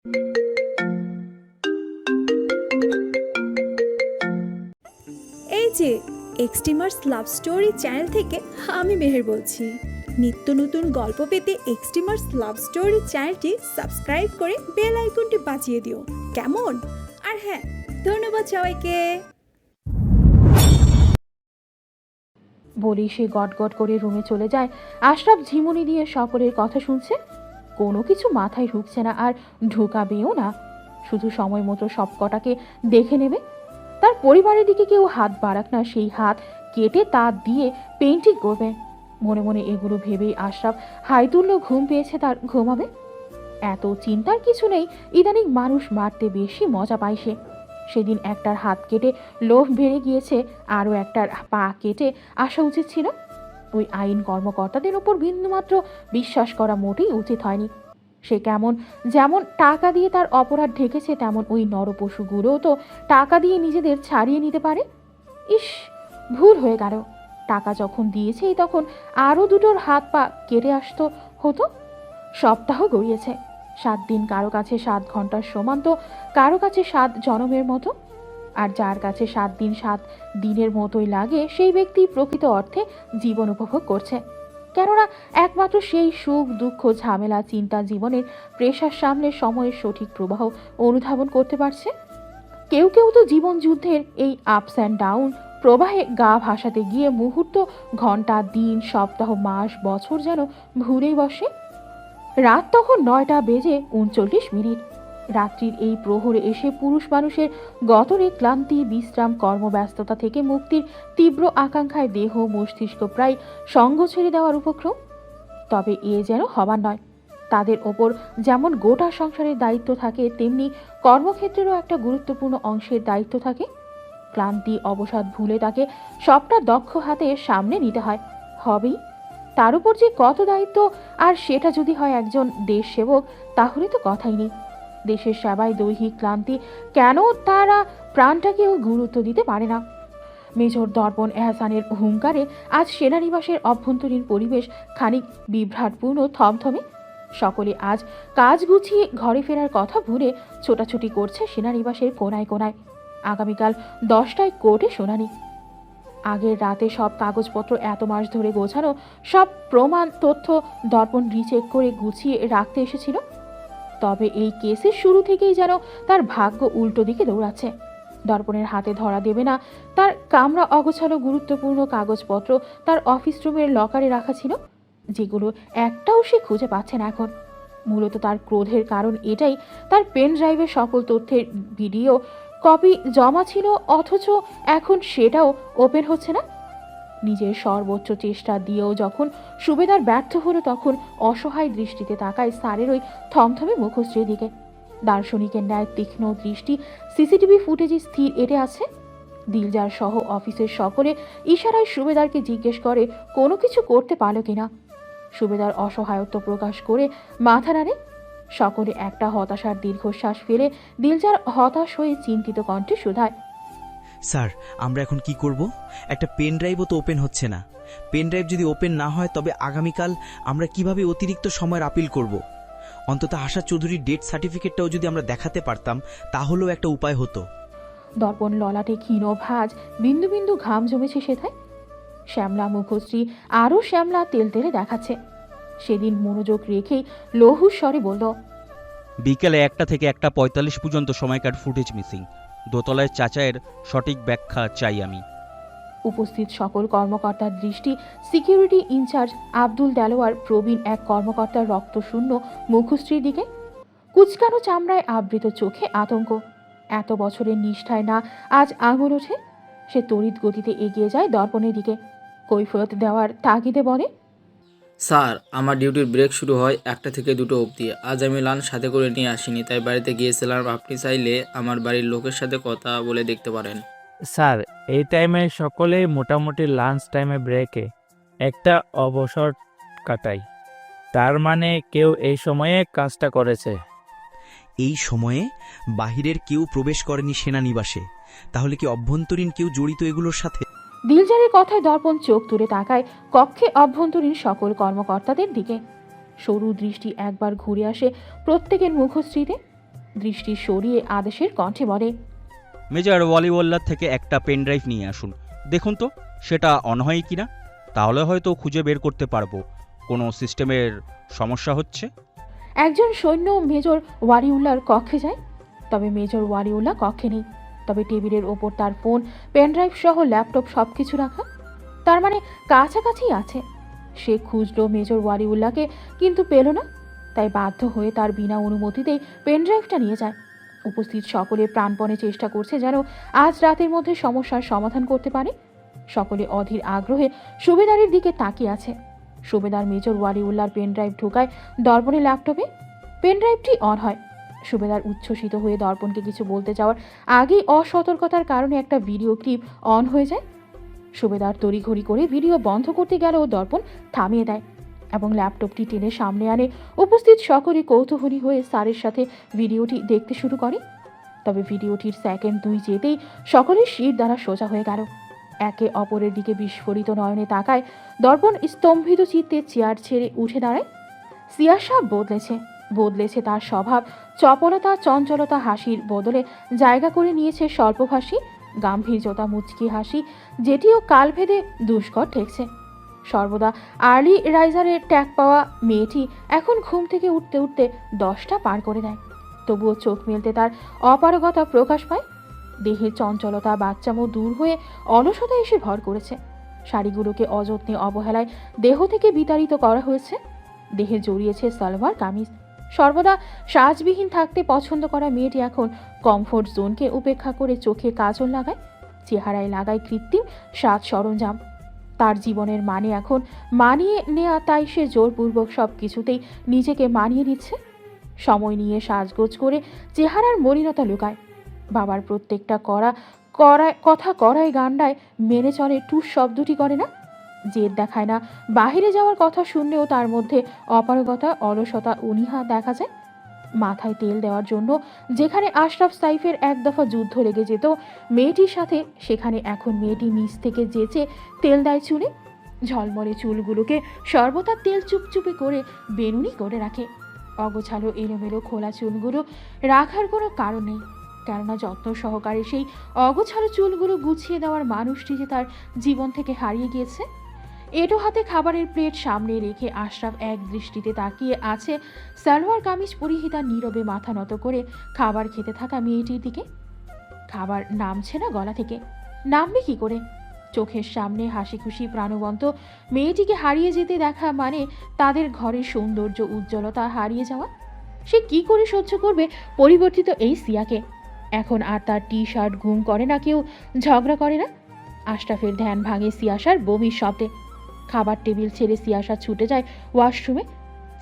এই যে extremers love story channel থেকে আমি মেহের বলছি। নিত্য নতুন গল্প পেতে এক্সট্রিমার্স লাভ স্টোরি চ্যানেলটি সাবস্ক্রাইব করে বেল আইকনটি বাজিয়ে দিও, কেমন? আর হ্যাঁ, ধন্যবাদ সবাইকে। বলি সে গটগট করে রুমে চলে যায়। আশরাফ ঝিমুনি দিয়ে সকলের কথা শুনছে, কোনো কিছু মাথায় ঢুকছে না আর ঢুকাবেও না। শুধু সময় মতো সব কটাকে দেখে নেবে। তার পরিবারের দিকে কেউ হাত বাড়াক না, সেই হাত কেটে তা দিয়ে পেইন্টিং করবে। মনে মনে এগুলো ভেবেই আশরাফ হাই তুল্য ঘুম পেয়েছে, তার ঘুমাবে। এত চিন্তার কিছু নেই, ইদানিং মানুষ মারতে বেশি মজা পায় সে। সেদিন একটার হাত কেটে লোভ বেড়ে গিয়েছে, আরও একটার পা কেটে আসা উচিত ছিল। ওই আইন কর্মকর্তাদের ওপর বিন্দুমাত্র বিশ্বাস করা মোটেই উচিত হয়নি। সে যেমন টাকা দিয়ে তার অপরাধ ঢেকেছে, তেমন ওই নরপশুগুলোও তো টাকা দিয়ে নিজেদের ছাড়িয়ে নিতে পারে। ইস, ভুল হয়ে গেল। টাকা যখন দিয়েছেই তখন আরও দুটোর হাত পা কেটে আসতো হতো। সপ্তাহ গড়িয়েছে, 7 দিন কারো কাছে 7 ঘন্টার সমান, তো কারো কাছে 7 জনমের মতো। আর যার কাছে 7 দিন 7 দিনের মতোই লাগে, সেই ব্যক্তি প্রকৃত অর্থে জীবন উপভোগ করছে। কেননা একমাত্র সেই সুখ দুঃখ ঝামেলা চিন্তা জীবনের প্রেশার সামলে সময়ের সঠিক প্রবাহ অনুধাবন করতে পারছে। কেউ কেউ তো জীবন যুদ্ধের এই আপস অ্যান্ড ডাউন প্রবাহে গা ভাসাতে গিয়ে মুহূর্ত, ঘন্টা, দিন, সপ্তাহ, মাস, বছর যেন ভুলেই বসে। রাত তখন 9টা বেজে 39 মিনিট। রাত্রির এই প্রহরে এসে পুরুষ মানুষের গতরে ক্লান্তি, বিশ্রাম, কর্মব্যস্ততা থেকে মুক্তির তীব্র আকাঙ্ক্ষায় দেহ মস্তিষ্ক প্রায় সঙ্গ ছেড়ে দেওয়ার উপক্রম। তবে এ যেন হবার নয়। তাদের ওপর যেমন গোটা সংসারের দায়িত্ব থাকে, তেমনি কর্মক্ষেত্রেরও একটা গুরুত্বপূর্ণ অংশের দায়িত্ব থাকে। ক্লান্তি অবসাদ ভুলে তাকে সবটা দক্ষ হাতে সামনে নিতে হয়, হবেই। তার উপর যে কত দায়িত্ব, আর সেটা যদি হয় একজন দেশ সেবক, তাহলে তো কথাই নেই। দেশের সেবায় দৈহিক ক্লান্তি কেন তারা প্রাণটাকেও গুরুত্ব দিতে পারে না। মেজর দর্পণ এহসানের হুঙ্কারে আজ সেনানিবাসের অভ্যন্তরীণ পরিবেশ খানিক বিভ্রাটপূর্ণ, থমথমে। সকলে আজ কাজ গুছিয়ে ঘরে ফেরার কথা ভুলে ছোটাছুটি করছে সেনানিবাসের কোনায় কোনায়। আগামীকাল 10টায় কোর্টে শুনানি। আগের রাতে সব কাগজপত্র এত মাস ধরে গোছানো, সব প্রমাণ তথ্য দর্পণ রিচেক করে গুছিয়ে রাখতে এসেছিল। তবে এই কেসের শুরু থেকেই যেন তার ভাগ্য উল্টো দিকে দৌড়াচ্ছে। দর্পণের হাতে ধরা দেবে না তার কামরা অগোছালো গুরুত্বপূর্ণ কাগজপত্র তার অফিস রুমের লকারে রাখা ছিল, যেগুলো একটাও সে খুঁজে পাচ্ছে না এখন। মূলত তার ক্রোধের কারণ এটাই, তার পেন ড্রাইভে সকল তথ্যের ভিডিও কপি জমা ছিল, অথচ এখন সেটাও ওপেন হচ্ছে না। নিজের সর্বোচ্চ চেষ্টা দিয়েও যখন সুবেদার ব্যর্থ হলো, তখন অসহায় দৃষ্টিতে তাকায় স্যারের ওই থমথমে মুখশ্রীর দিকে। দার্শনিকের ন্যায় তীক্ষ্ণ দৃষ্টি সিসিটিভি ফুটেজে স্থির এঁটে আছে। দিলজার সহ অফিসের সকলে ইশারায় সুবেদারকে জিজ্ঞেস করে কোনো কিছু করতে পারল কিনা। সুবেদার অসহায়ত্ব প্রকাশ করে মাথা নাড়ে। সকলে একটা হতাশার দীর্ঘশ্বাস ফেলে দিলজার হতাশ হয়ে চিন্তিত কণ্ঠে শুধায়, স্যার, আমরা এখন কি করব? একটা পেন ড্রাইভও তো ওপেন হচ্ছে না। পেন ড্রাইভ যদি ওপেন না হয়, তবে আগামীকাল আমরা কিভাবে অতিরিক্ত সময়ের আপিল করব? অন্তত আশা চৌধুরীর ডেথ সার্টিফিকেটটাও যদি আমরা দেখাতে পারতাম, তাহলেও একটা উপায় হতো। দর্পণ ললাটে ক্ষীণ ভাঁজ, বিন্দু বিন্দু ঘাম জমেছে সেথায়। শ্যামলা মুখশ্রী আরও শ্যামলা তেলতেলে দেখাচ্ছে। সেদিন মনোযোগ রেখেই লঘু স্বরে বলল, বিকেলে 1টা থেকে 1টা 45 পর্যন্ত সময়কার ফুটেজ মিসিং। দোতলায় চাচায়ের সঠিক ব্যাখ্যা চাই আমি। উপস্থিত সকল কর্মকর্তার দৃষ্টি সিকিউরিটি ইনচার্জ আব্দুল দেলোয়ার প্রবীণ এক কর্মকর্তার রক্তশূন্য মুখশ্রীর দিকে। কুচকানো চামড়ায় আবৃত চোখে আতঙ্ক। এত বছরের নিষ্ঠায় না আজ আঙুল ওঠে। সে তড়িৎ গতিতে এগিয়ে যায় দর্পণের দিকে। কৈফিয়ত দেওয়ার তাগিদে বলে, স্যার, আমার ডিউটির ব্রেক শুরু হয় 1টা থেকে 2টো অবধি। আজ আমি লাঞ্চ সাথে করে নিয়ে আসিনি, তাই বাড়িতে গিয়েছিলাম। আপনি চাইলে আমার বাড়ির লোকের সাথে কথা বলে দেখতে পারেন। স্যার, এই টাইমে সকলেই মোটামুটি লাঞ্চ টাইমে ব্রেকে একটা অবসর কাটাই। তার মানে কেউ এই সময়ে কাজটা করেছে। এই সময়ে বাহিরের কেউ প্রবেশ করেনি সেনানিবাসে। তাহলে কি অভ্যন্তরীণ কেউ জড়িত এগুলোর সাথে? দিলজারের কথায় দর্পণ চোখ তুলে তাকায় কক্ষে অভ্যন্তরীণ সকল কর্মকর্তাদের দিকে। সরু দৃষ্টি একবার ঘুরে আসে প্রত্যেকের মুখশ্রীতে। দৃষ্টি সরিয়ে আদেশের কণ্ঠে বলে, মেজর ওয়ালিওয়াল্লার থেকে একটা পেন ড্রাইভ নিয়ে আসুন। দেখুন তো সেটা অন হয় কিনা, তাহলে হয়তো খুঁজে বের করতে পারবো কোনো সিস্টেমের সমস্যা হচ্ছে। একজন সৈন্য মেজর ওয়ারিউল্লাহর কক্ষে যায়। তবে মেজর ওয়ারিউল্লাহ কক্ষে নেই। তবে টেবিলের ওপর তার ফোন, পেনড্রাইভ সহ ল্যাপটপ সব কিছু রাখা। তার মানে কাছাকাছি আছে। সে খুঁজল মেজর ওয়ারিউল্লাহকে, কিন্তু পেল না। তাই বাধ্য হয়ে তার বিনা অনুমতিতেই পেনড্রাইভটা নিয়ে যায়। উপস্থিত সকলে প্রাণপণে চেষ্টা করছে যেন আজ রাতের মধ্যে সমস্যার সমাধান করতে পারে। সকলে অধীর আগ্রহে সুবেদারের দিকে তাকিয়ে আছে। সুবেদার মেজর ওয়ারিউল্লাহর পেনড্রাইভ ঢোকায় দর্পণের ল্যাপটপে। পেনড্রাইভটি অন হয়। সুবেদার উচ্ছ্বসিত হয়ে দর্পণকে কিছু বলতে যাওয়ার আগেই অসতর্কতার কারণে একটা ভিডিও ক্লিপ অন হয়ে যায়। সুবেদার তড়িঘড়ি করে ভিডিও বন্ধ করতে গেলেও দর্পণ থামিয়ে দেয় এবং ল্যাপটপটি টেনে সামনে আনে। উপস্থিত সকলে কৌতূহলী হয়ে স্যারের সাথে ভিডিওটি দেখতে শুরু করে। তবে ভিডিওটির সেকেন্ড 2 যেতেই সকলের শির দ্বারা সোজা হয়ে গেল। একে অপরের দিকে বিস্ফোরিত নয়নে তাকায়। দর্পণ স্তম্ভিত চিত্তে চেয়ার ছেড়ে উঠে দাঁড়ায়। সিয়াসা বদলেছে তার স্বভাব। চপলতা, চঞ্চলতা হাসির বদলে জায়গা করে নিয়েছে স্বল্পভাষী গাম্ভীর্যতা, মুচকি হাসি, যেটিও কালভেদে দুষ্কর ঠেকছে। সর্বদা আর্লি রাইজারের ট্যাগ পাওয়া মেয়েটি এখন ঘুম থেকে উঠতে উঠতে 10টা পার করে দেয়। তবুও চোখ মেলতে তার অপারগতা প্রকাশ পায়। দেহের চঞ্চলতা, বাচ্চামো দূর হয়ে অলসতা এসে ভর করেছে। শাড়িগুলোকে অযত্নে অবহেলায় দেহ থেকে বিতাড়িত করা হয়েছে। দেহে জড়িয়েছে সালোয়ার কামিজ। সর্বদা সাজবিহীন থাকতে পছন্দ করা মেয়েটি এখন কমফোর্ট জোনকে উপেক্ষা করে চোখে কাজল লাগায়, চেহারায় লাগায় কৃত্রিম সাজ সরঞ্জাম। তার জীবনের মানে এখন মানিয়ে নেয়া, তাই সে জোরপূর্বক সব কিছুতেই নিজেকে মানিয়ে নিচ্ছে। সময় নিয়ে সাজগোজ করে চেহারার মলিনতা লুকায়। বাবার প্রত্যেকটা কথা করায় গান্ডায় মেনে চলে, টুস শব্দটি করে না। জেদ দেখায় না। বাহিরে যাওয়ার কথা শুনলেও তার মধ্যে অপারগতা, অলসতা, অনীহা দেখা যায়। মাথায় তেল দেওয়ার জন্য যেখানে আশরাফ সাইফের এক দফা যুদ্ধ লেগে যেত মেয়েটির সাথে, সেখানে এখন মেয়েটি নিচ থেকে যেচে তেল দেয় চুলে। ঝলমলে চুলগুলোকে সর্বদা তেল চুপচুপে করে বেনুনি করে রাখে। অগোছালো এলোমেলো খোলা চুলগুলো রাখার কোনো কারণ নেই, কেননা যত্ন সহকারে সেই অগোছালো চুলগুলো গুছিয়ে দেওয়ার মানুষটি যে তার জীবন থেকে হারিয়ে গিয়েছে। এটো হাতে খাবারের প্লেট সামনে রেখে আশরাফ এক দৃষ্টিতে তাকিয়ে আছে সালোয়ার কামিজ পরিহিতা নীরবে মাথা নত করে খাবার খেতে থাকা মেয়েটির দিকে। খাবার নামছে না গলা থেকে। নামবে কি করে? চোখের সামনে হাসি খুশি প্রাণবন্ত মেয়েটিকে হারিয়ে যেতে দেখা মানে তাদের ঘরের সৌন্দর্য, উজ্জ্বলতা হারিয়ে যাওয়া। সে কি করে সহ্য করবে পরিবর্তিত এই সিয়াকে? এখন আর তার টি শার্ট ঘুম করে না, কেউ ঝগড়া করে না। আশরাফের ধ্যান ভাঙে সিয়াসার বমির শব্দে। খাবার টেবিল ছেড়ে সিয়াসা ছুটে যায় ওয়াশরুমে।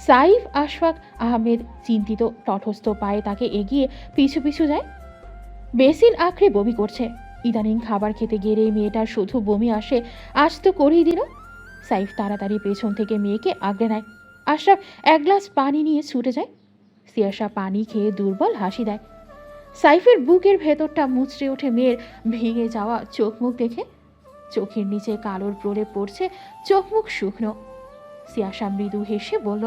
সাইফ আশফাক আহমেদ চিন্তিত তটস্থ পায়ে তাকে এগিয়ে পিছু পিছু যায়। বেসিন আঁকড়ে বমি করছে। ইদানিং খাবার খেতে গেলেই মেয়েটার শুধু বমি আসে, আজ তো করেই দিল। সাইফ তাড়াতাড়ি পেছন থেকে মেয়েকে আগলে নেয়। আশরাফ এক গ্লাস পানি নিয়ে ছুটে যায়। সিয়াসা পানি খেয়ে দুর্বল হাসি দেয়। সাইফের বুকের ভেতরটা মুচড়ে ওঠে মেয়ের ভেঙে যাওয়া চোখ মুখ দেখে। চোখের নিচে কালোর প্রলেপ পড়ছে, চোখ মুখ শুকনো। সিয়াসা মৃদু হেসে বলল,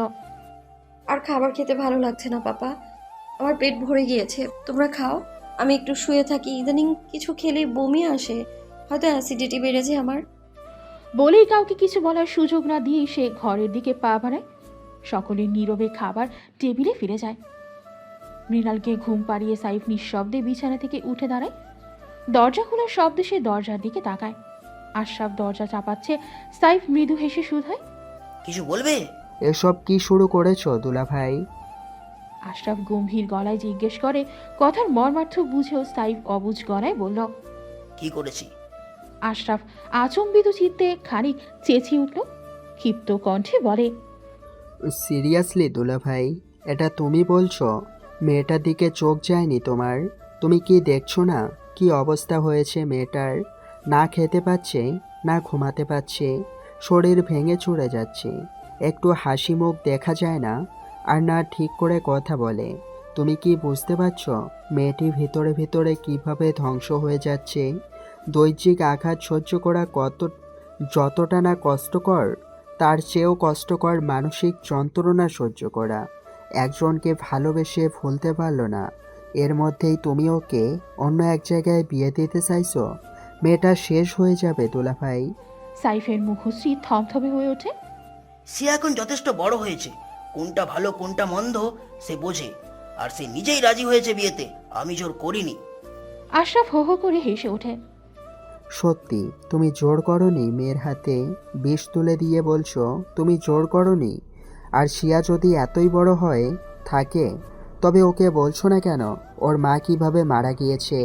আর খাবার খেতে ভালো লাগছে না পাপা, আমার পেট ভরে গিয়েছে, তোমরা খাও, আমি একটু শুয়ে থাকি। ইদানিং কিছু খেলেই বমি আসে, হয়তো অ্যাসিডিটি বেড়েছে আমার। বলেই কাউকে কিছু বলার সুযোগ না দিয়ে সে ঘরের দিকে পা বাড়ায়। সকলে নীরবে খাবার টেবিলে ফিরে যায়। মৃণালকে ঘুম পাড়িয়ে সাইফ নিঃশব্দে বিছানা থেকে উঠে দাঁড়ায়। দরজা খোলার শব্দে সে দরজার দিকে তাকায়। আশরাফ দরজা চাপাচ্ছে। সাইফ মৃদু হেসে শুধায়, কিছু বলবে? এসব কি শুরু করেছো দুলা ভাই? আশরাফ গম্ভীর গলায় জিজ্ঞেস করে। কথার মর্মার্থ বুঝেও সাইফ অবুঝ গলায় বলল, কি করেছি? আশরাফ আচম্বিত চিত্তে খানিক চেঁচিয়ে উঠল। ক্ষিপ্ত কণ্ঠে বলে, সিরিয়াসলি দুলা ভাই, এটা তুমি বলছো? মেয়েটার দিকে চোখ যায়নি তোমার? তুমি কি দেখছো না কি অবস্থা হয়েছে মেয়েটার? না খেতে পাচ্ছে, না ঘুমাতে পাচ্ছে, শরীর ভেঙে চুরে যাচ্ছে, একটু হাসি মুখ দেখা যায় না, আর না ঠিক করে কথা বলে। তুমি কি বুঝতে পারছো মেয়েটি ভিতরে ভিতরে কিভাবে ধ্বংস হয়ে যাচ্ছে? দৈহিক আঘাত সহ্য করা যতটা না কষ্টকর, তার চেয়েও কষ্টকর মানসিক যন্ত্রণা সহ্য করা। একজনকে ভালোবেসে ভুলতে পারল না, এর মধ্যেই তুমি ওকে অন্য এক জায়গায় বিয়ে দিতে চাইছো? মেয়েটা শেষ হয়ে যাবে দুলাভাই। সাইফের মুখশ্রী থমথমে হয়ে ওঠে। সে এখন যথেষ্ট বড় হয়েছে, কোনটা ভালো কোনটা মন্দ সে বোঝে, আর সে নিজেই রাজি হয়েছে বিয়েতে, আমি জোর করিনি। আশরাফ হো হো করে হেসে ওঠে। সত্যি তুমি জোর করনি? মেয়ের হাতে বিষ তুলে দিয়ে বলছো তুমি জোর করনি? আর শিয়া যদি এতই বড় হয় থাকে তবে ওকে বলছো না কেন ওর মা কিভাবে মারা গিয়েছে?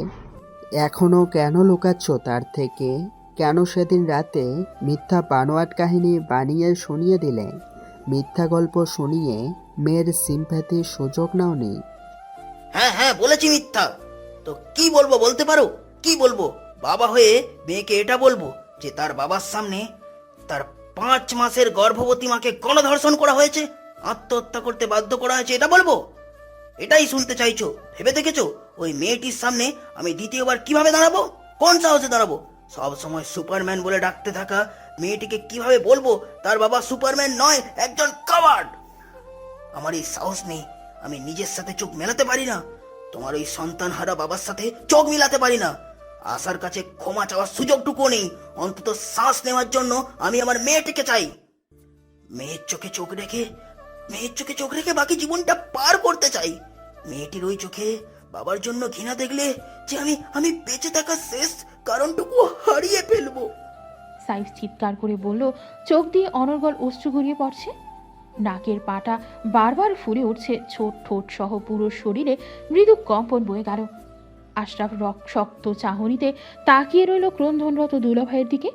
এখনও কেন লুকাচ্ছ তার থেকে? কেন সেদিন রাতে মিথ্যা বানোয়াট কাহিনী বানিয়ে শুনিয়ে দিলে? মিথ্যা গল্প শুনিয়ে মেয়ের সিম্প্যাথির সুযোগ নাওনি? হ্যাঁ হ্যাঁ বলেছি মিথ্যা। তো কি বলবো বলতে পারো? কি বলবো? বাবা হয়ে মেয়েকে এটা বলবো যে তার বাবার সামনে তার 5 মাসের গর্ভবতী মাকে গণধর্ষণ করা হয়েছে, আত্মহত্যা করতে বাধ্য করা হয়েছে, এটা বলবো? এটাই শুনতে চাইছো? ভেবে দেখেছো ওই মেয়েটির সামনে আমি দ্বিতীয়বার কিভাবে দাঁড়াবো? কোন সাহসে দাঁড়াবো? সব সময় সুপারম্যান বলে ডাকতে থাকা মেয়েটিকে কিভাবে বলবো তার বাবা সুপারম্যান নয়, একজন কাওয়ার্ড? আমার এই সাহস নেই, আমি নিজের সাথে চোখ মেলাতে পারি না, তোমার ওই সন্তান হারা বাবার সাথে চোখ মিলাতে পারি না। আশার কাছে ক্ষমা চাওয়ার সুযোগটুকু নেই, অন্তত শ্বাস নেওয়ার জন্য আমি আমার মেয়েটিকে চাই। মেয়ের চোখে চোখ রেখে বাকি জীবনটা পার করতে চাই। মেয়েটির ওই চোখে বাবার জন্য ঘৃণা দেখলে যে আমি বেঁচে থাকার শেষ কারণটুকু হারিয়ে ফেলবো। সাইফ চিৎকার করে বলল, চোখ দিয়ে অনর্গল অশ্রু গড়িয়ে পড়ছে। নাকের পাটা বারবার ফুলে উঠছে, ছোট ঠোঁট সহ পুরো শরীরে মৃদু কম্পন বয়ে গেল। আশরাফ শক্ত চাহনিতে তাকিয়ে রইল ক্রন্দনরত দুলাভাইয়ের দিকে।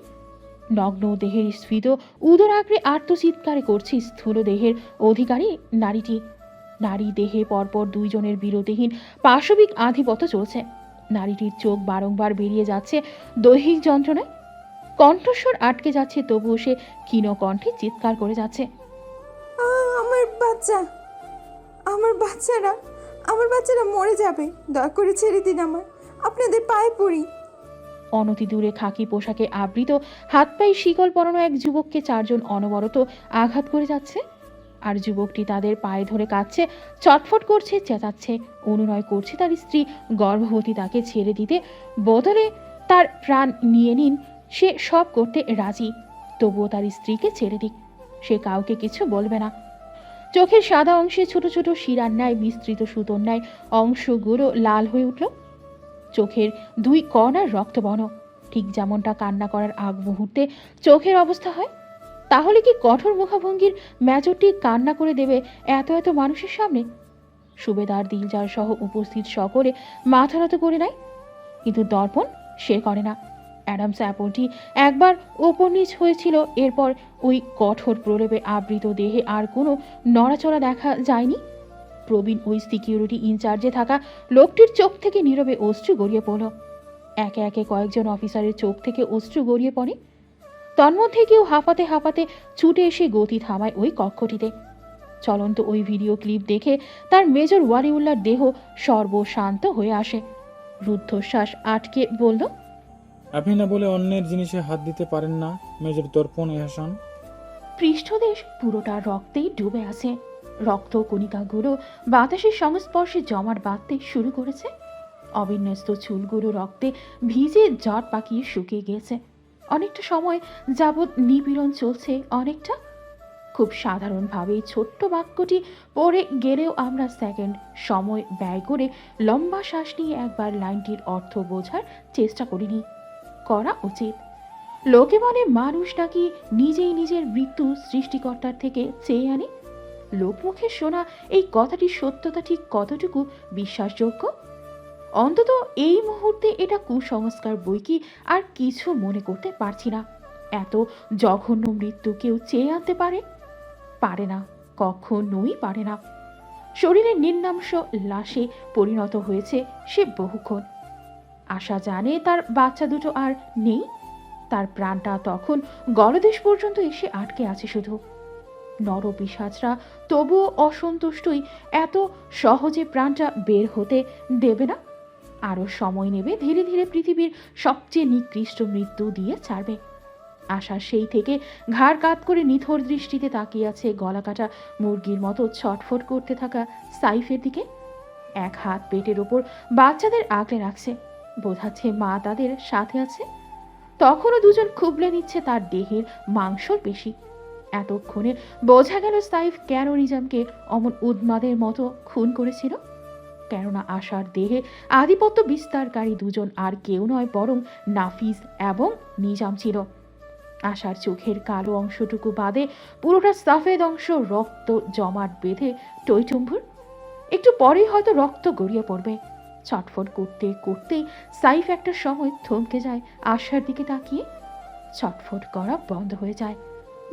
নগ্ন দেহের স্ফীত উদর আঁকড়ে আর্তচিৎকারে করছে স্থূল দেহের অধিকারী নারীটি। নারী দেহে পরপর 2 জনের বিরতিহীন পাশবিক আধিপত্য চলছে। নারীটির চোখ বারংবার বেরিয়ে যাচ্ছে দৈহিক যন্ত্রণায়, কণ্ঠস্বর আটকে যাচ্ছে, তবুও সে ক্ষীণ কণ্ঠে চিৎকার করে যাচ্ছে, আমার বাচ্চারা মরে যাবে, দয়া করে ছেড়ে দিন, আপনাদের পায়ে পড়ি। অনতি দূরে খাকি পোশাকে আবৃত, হাত পায়ে শিকল পরানো এক যুবককে 4 জন অনবরত আঘাত করে যাচ্ছে। আর যুবকটি তাদের পায়ে ধরে কাঁদছে, চটফট করছে, চেঁচাচ্ছে, অনুনয় করছে তার স্ত্রী গর্ভবতী, তাকে ছেড়ে দিতে বদলে তার প্রাণ নিয়ে নিন, সে সব করতে রাজি, তবুও তার স্ত্রীকে ছেড়ে দিক, সে কাউকে কিছু বলবে না। চোখের সাদা অংশে ছোট ছোট শিরার ন্যায় বিস্তৃত সুতোর ন্যায় অংশগুলো লাল হয়ে উঠল। চোখের 2 কর্নার রক্তবর্ণ, ঠিক যেমনটা কান্না করার আগ মুহূর্তে চোখের অবস্থা হয়। তাহলে কি কঠোর মুখাভঙ্গির মেজরটি কান্না করে দেবে এত এত মানুষের সামনে? সুবেদার দিলজার সহ উপস্থিত সকলে মাথা নত করে নেয়, কিন্তু দর্পণ সে করে না। অ্যাডামস অ্যাপলটি একবার ওপর নিচ হয়েছিল, এরপর ওই কঠোর প্রলেপে আবৃত দেহে আর কোনো নড়াচড়া দেখা যায়নি। প্রবীণ ওই সিকিউরিটি ইনচার্জে থাকা লোকটির চোখ থেকে নীরবে অশ্রু গড়িয়ে পড়ল। একে একে কয়েকজন অফিসারের চোখ থেকে অশ্রু গড়িয়ে পড়ে। তন্মধ্যে কেউ হাঁপাতে হাঁপাতে ছুটে এসে গতি থামায় ওই কক্ষটিতে। চলন্ত ওই ভিডিও ক্লিপ দেখে তার মেজর ওয়ালিউল্লাহর দেহ সর্বশান্ত হয়ে আসে। রুদ্ধশ্বাস আটকে বলল, আপনি না বলে অন্যের জিনিসে হাত দিতে পারেন না মেজর দর্পণ এহসান। পৃষ্ঠদেশ পুরোটা রক্তেই ডুবে আছে। রক্ত কণিকাগুলো বাতাসের সংস্পর্শে জমাট বাঁধতে শুরু করেছে। অবিন্যস্ত চুলগুলো রক্তে ভিজে জট পাকিয়ে শুকিয়ে গিয়েছে। অনেকটা সময় যাবৎ নিপীড়ন চলছে, অনেকটা। খুব সাধারণভাবেই ছোট্ট বাক্যটি পড়ে গেলেও আমরা সেকেন্ড সময় ব্যয় করে লম্বা শ্বাস নিয়ে একবার লাইনটির অর্থ বোঝার চেষ্টা করা উচিত। লোকে বলে মানুষ নাকি নিজেই নিজের মৃত্যু সৃষ্টিকর্তার থেকে চেয়ে আনে। লোকমুখে শোনা এই কথাটির সত্যতা ঠিক কতটুকু বিশ্বাসযোগ্য? অন্তত এই মুহূর্তে এটা কুসংস্কার বই কি আর কিছু মনে করতে পারছি না। এত জঘন্য মৃত্যু কেউ চেয়ে আনতে পারে না, কখনোই পারে না। শরীরের নির্নাংশ লাশে পরিণত হয়েছে সে বহুক্ষণ। আশা জানে তার বাচ্চা দুটো আর নেই, তার প্রাণটা তখন গলদেশ পর্যন্ত এসে আটকে আছে শুধু। নরপিশাচরা তবুও অসন্তুষ্টই এত সহজে প্রাণটা বের হতে দেবে না। আরও সময় নেবে, ধীরে ধীরে পৃথিবীর সবচেয়ে নিকৃষ্ট মৃত্যু দিয়ে ছাড়বে। আশা সেই থেকে ঘাড় কাত করে নিথর দৃষ্টিতে তাকিয়ে আছে গলা কাটা মুরগির মতো ছটফট করতে থাকা সাইফের দিকে। এক হাত পেটের ওপর বাচ্চাদের আগলে রাখছে, বোঝাচ্ছে মা তাদের সাথে আছে। তখনও দুজন খুবলে নিচ্ছে তার দেহের মাংসর পেশি। এতক্ষণে বোঝা গেল সাইফ কেন নিজামকে অমন উন্মাদের মতো খুন করেছিল। কেননা আশার দেহে আধিপত্য বিস্তারকারী দুজন আর কেউ নয় বরং নাফিস এবং নিজাম ছিল। আশার চোখের কালো অংশটুকু বাদে পুরোটা সাফেদ অংশ রক্ত জমাট বেঁধে টইটুম্বুর। একটু পরেই হয়তো রক্ত গড়িয়ে পড়বে। ছটফট করতে করতেই সাইফ একটা সময় থমকে যায় আশার দিকে তাকিয়ে। ছটফট করা বন্ধ হয়ে যায়।